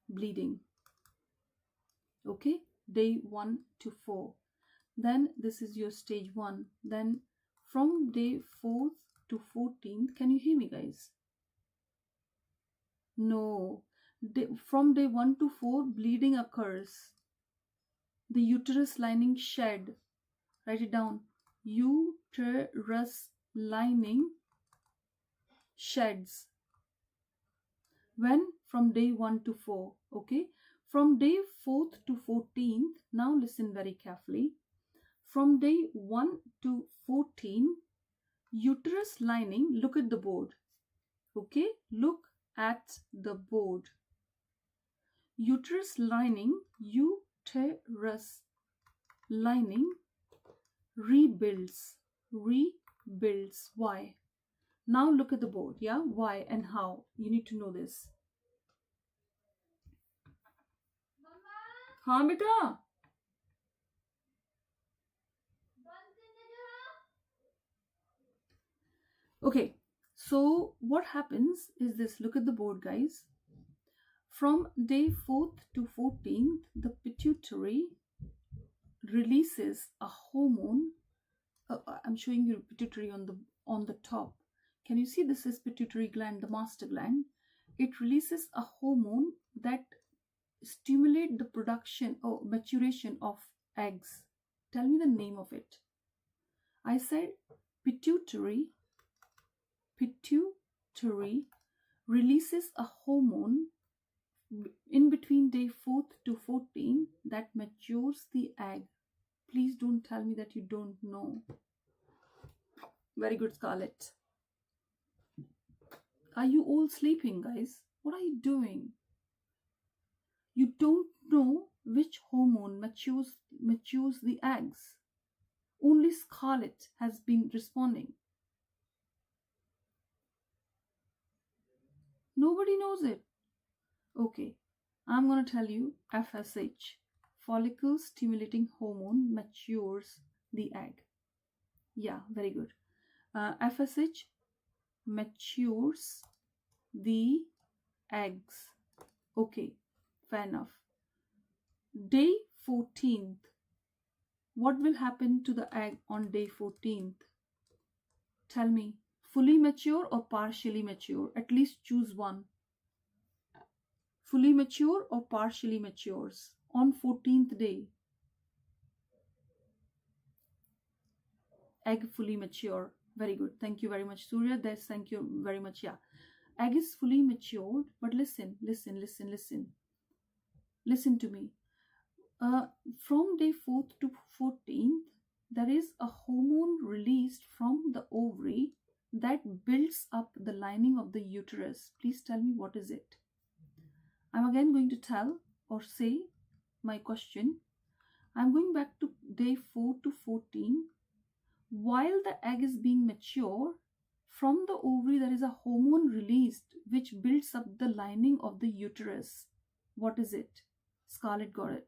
Bleeding. Okay, day 1 to 4. Then this is your stage 1. Then from day 4th to 14th, can you hear me, guys? No. From day 1 to 4, bleeding occurs. The uterus lining shed. Write it down. Uterus lining sheds. When? From day 1 to 4. Okay. From day 4th to 14th, now listen very carefully. From day 1 to 14, uterus lining, look at the board. Okay. Look at the board. Uterus lining rebuilds. Why? Now look at the board, yeah? Why and how? You need to know this. हाँ बेटा. Okay, so what happens is this. Look at the board, guys. From day 4th to 14th, the pituitary releases a hormone. I'm showing you pituitary on the top. Can you see this is pituitary gland, the master gland? It releases a hormone that stimulate the production or maturation of eggs. Tell me the name of it. I said pituitary releases a hormone in between day 4th to 14 that matures the egg. Please don't tell me that you don't know. Very good, Scarlett. Are you all sleeping, guys? What are you doing? You don't know which hormone matures the eggs. Only Scarlett has been responding. Nobody knows it. Okay, I'm going to tell you FSH, follicle stimulating hormone, matures the egg. Yeah, very good. FSH matures the eggs. Okay, fair enough. Day 14th. What will happen to the egg on day 14th? Tell me, fully mature or partially mature? At least choose one. Fully mature or partially matures on 14th day? Egg fully mature. Very good. Thank you very much, Surya. Thank you very much. Yeah. Egg is fully matured, but listen to me. From day 4th to 14th, there is a hormone released from the ovary that builds up the lining of the uterus. Please tell me, what is it? I'm again going to tell or say my question. I'm going back to day 4 to 14. While the egg is being mature, from the ovary there is a hormone released which builds up the lining of the uterus. What is it? Scarlett got it.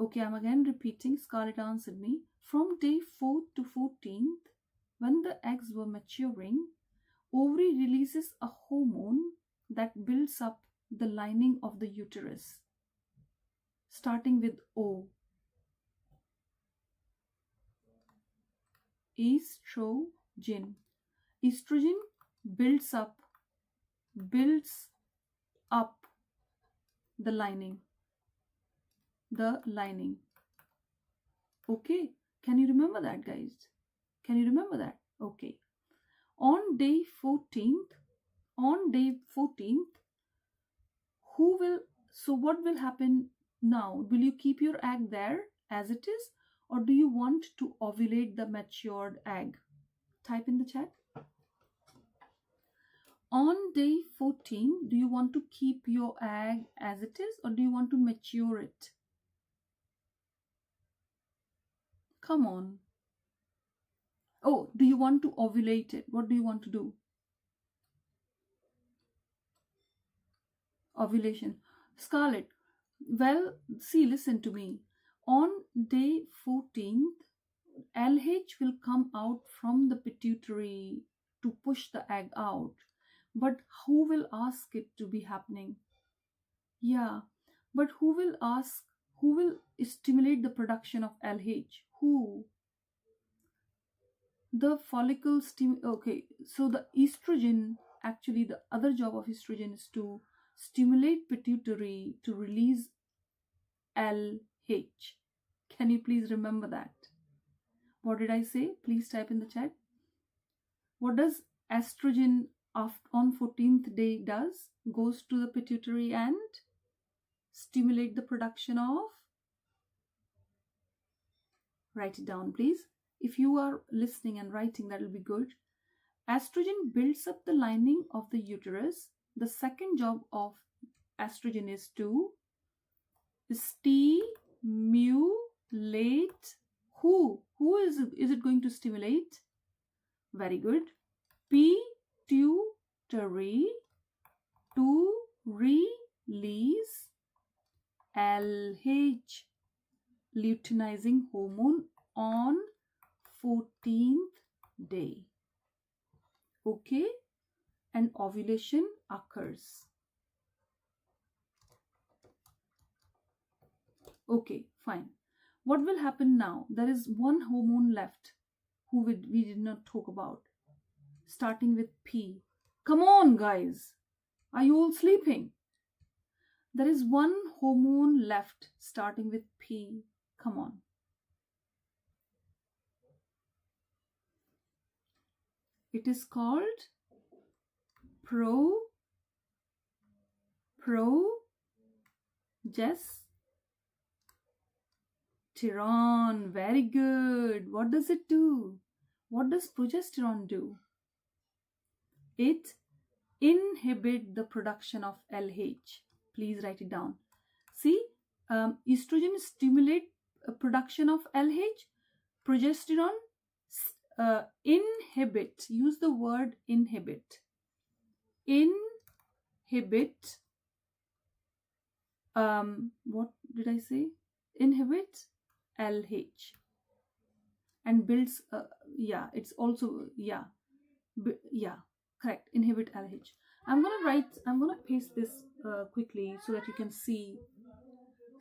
Okay, I'm again repeating. Scarlett answered me. From day 4 to 14th, when the eggs were maturing, ovary releases a hormone that builds up the lining of the uterus, starting with O. Estrogen. Estrogen builds up the lining. Okay, can you remember that, guys? Can you remember that? Okay. On day 14th, what will happen now? Will you keep your egg there as it is, or do you want to ovulate the matured egg? Type in the chat. On day 14, do you want to keep your egg as it is, or do you want to mature it? Come on. Oh, do you want to ovulate it? What do you want to do? Ovulation. Scarlett, well, see, listen to me. On day 14th, LH will come out from the pituitary to push the egg out. But who will ask it to be happening? Yeah, but who will stimulate the production of LH? Who? The follicle okay, so the estrogen, actually the other job of estrogen is to stimulate pituitary to release LH. Can you please remember that? What did I say? Please type in the chat. What does estrogen on 14th day does? Goes to the pituitary and stimulate the production of, write it down please. If you are listening and writing, that will be good. Estrogen builds up the lining of the uterus. The second job of estrogen is to stimulate. Who is it going to stimulate? Very good. Pituitary to release LH, luteinizing hormone, on 14th day. Okay, and ovulation occurs. Okay, fine. What will happen now? There is one hormone left who we did not talk about, starting with P. Come on, guys. Are you all sleeping? There is one hormone left starting with P. Come on. It is called progesterone. Very good. What does it do? What does progesterone do? It inhibits the production of LH. Please write it down. See, estrogen stimulates production of LH. Progesterone inhibit. Use the word inhibit. Inhibit. What did I say? Inhibit LH and builds. It's also correct. Inhibit LH. I'm gonna paste this quickly so that you can see.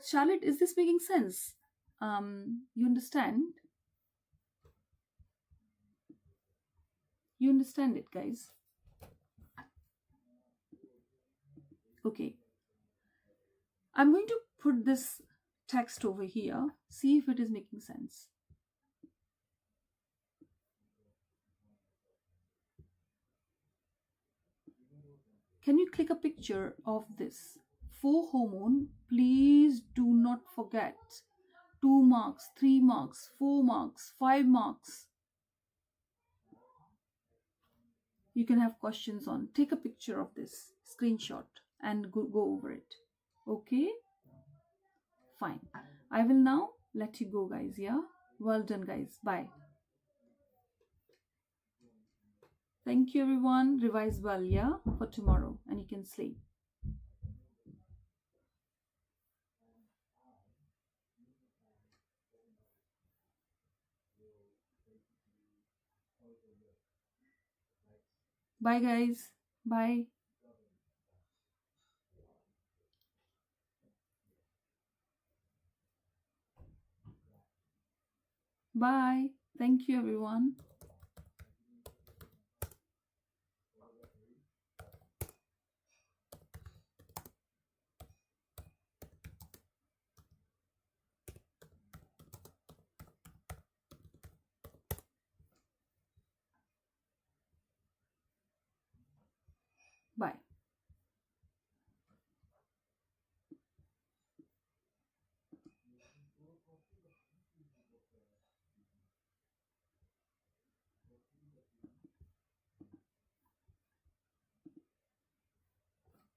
Charlotte, is this making sense? You understand? You understand it, guys? Okay. I'm going to put this text over here. See if it is making sense. Can you click a picture of this? 4 hormone. Please do not forget. 2 marks, 3 marks, 4 marks, 5 marks. You can have questions on. Take a picture of this, screenshot, and go over it. Okay? Fine. I will now let you go, guys. Yeah? Well done, guys. Bye. Thank you, everyone. Revise well, yeah? For tomorrow. And you can sleep. Bye, guys. Bye. Bye. Thank you, everyone.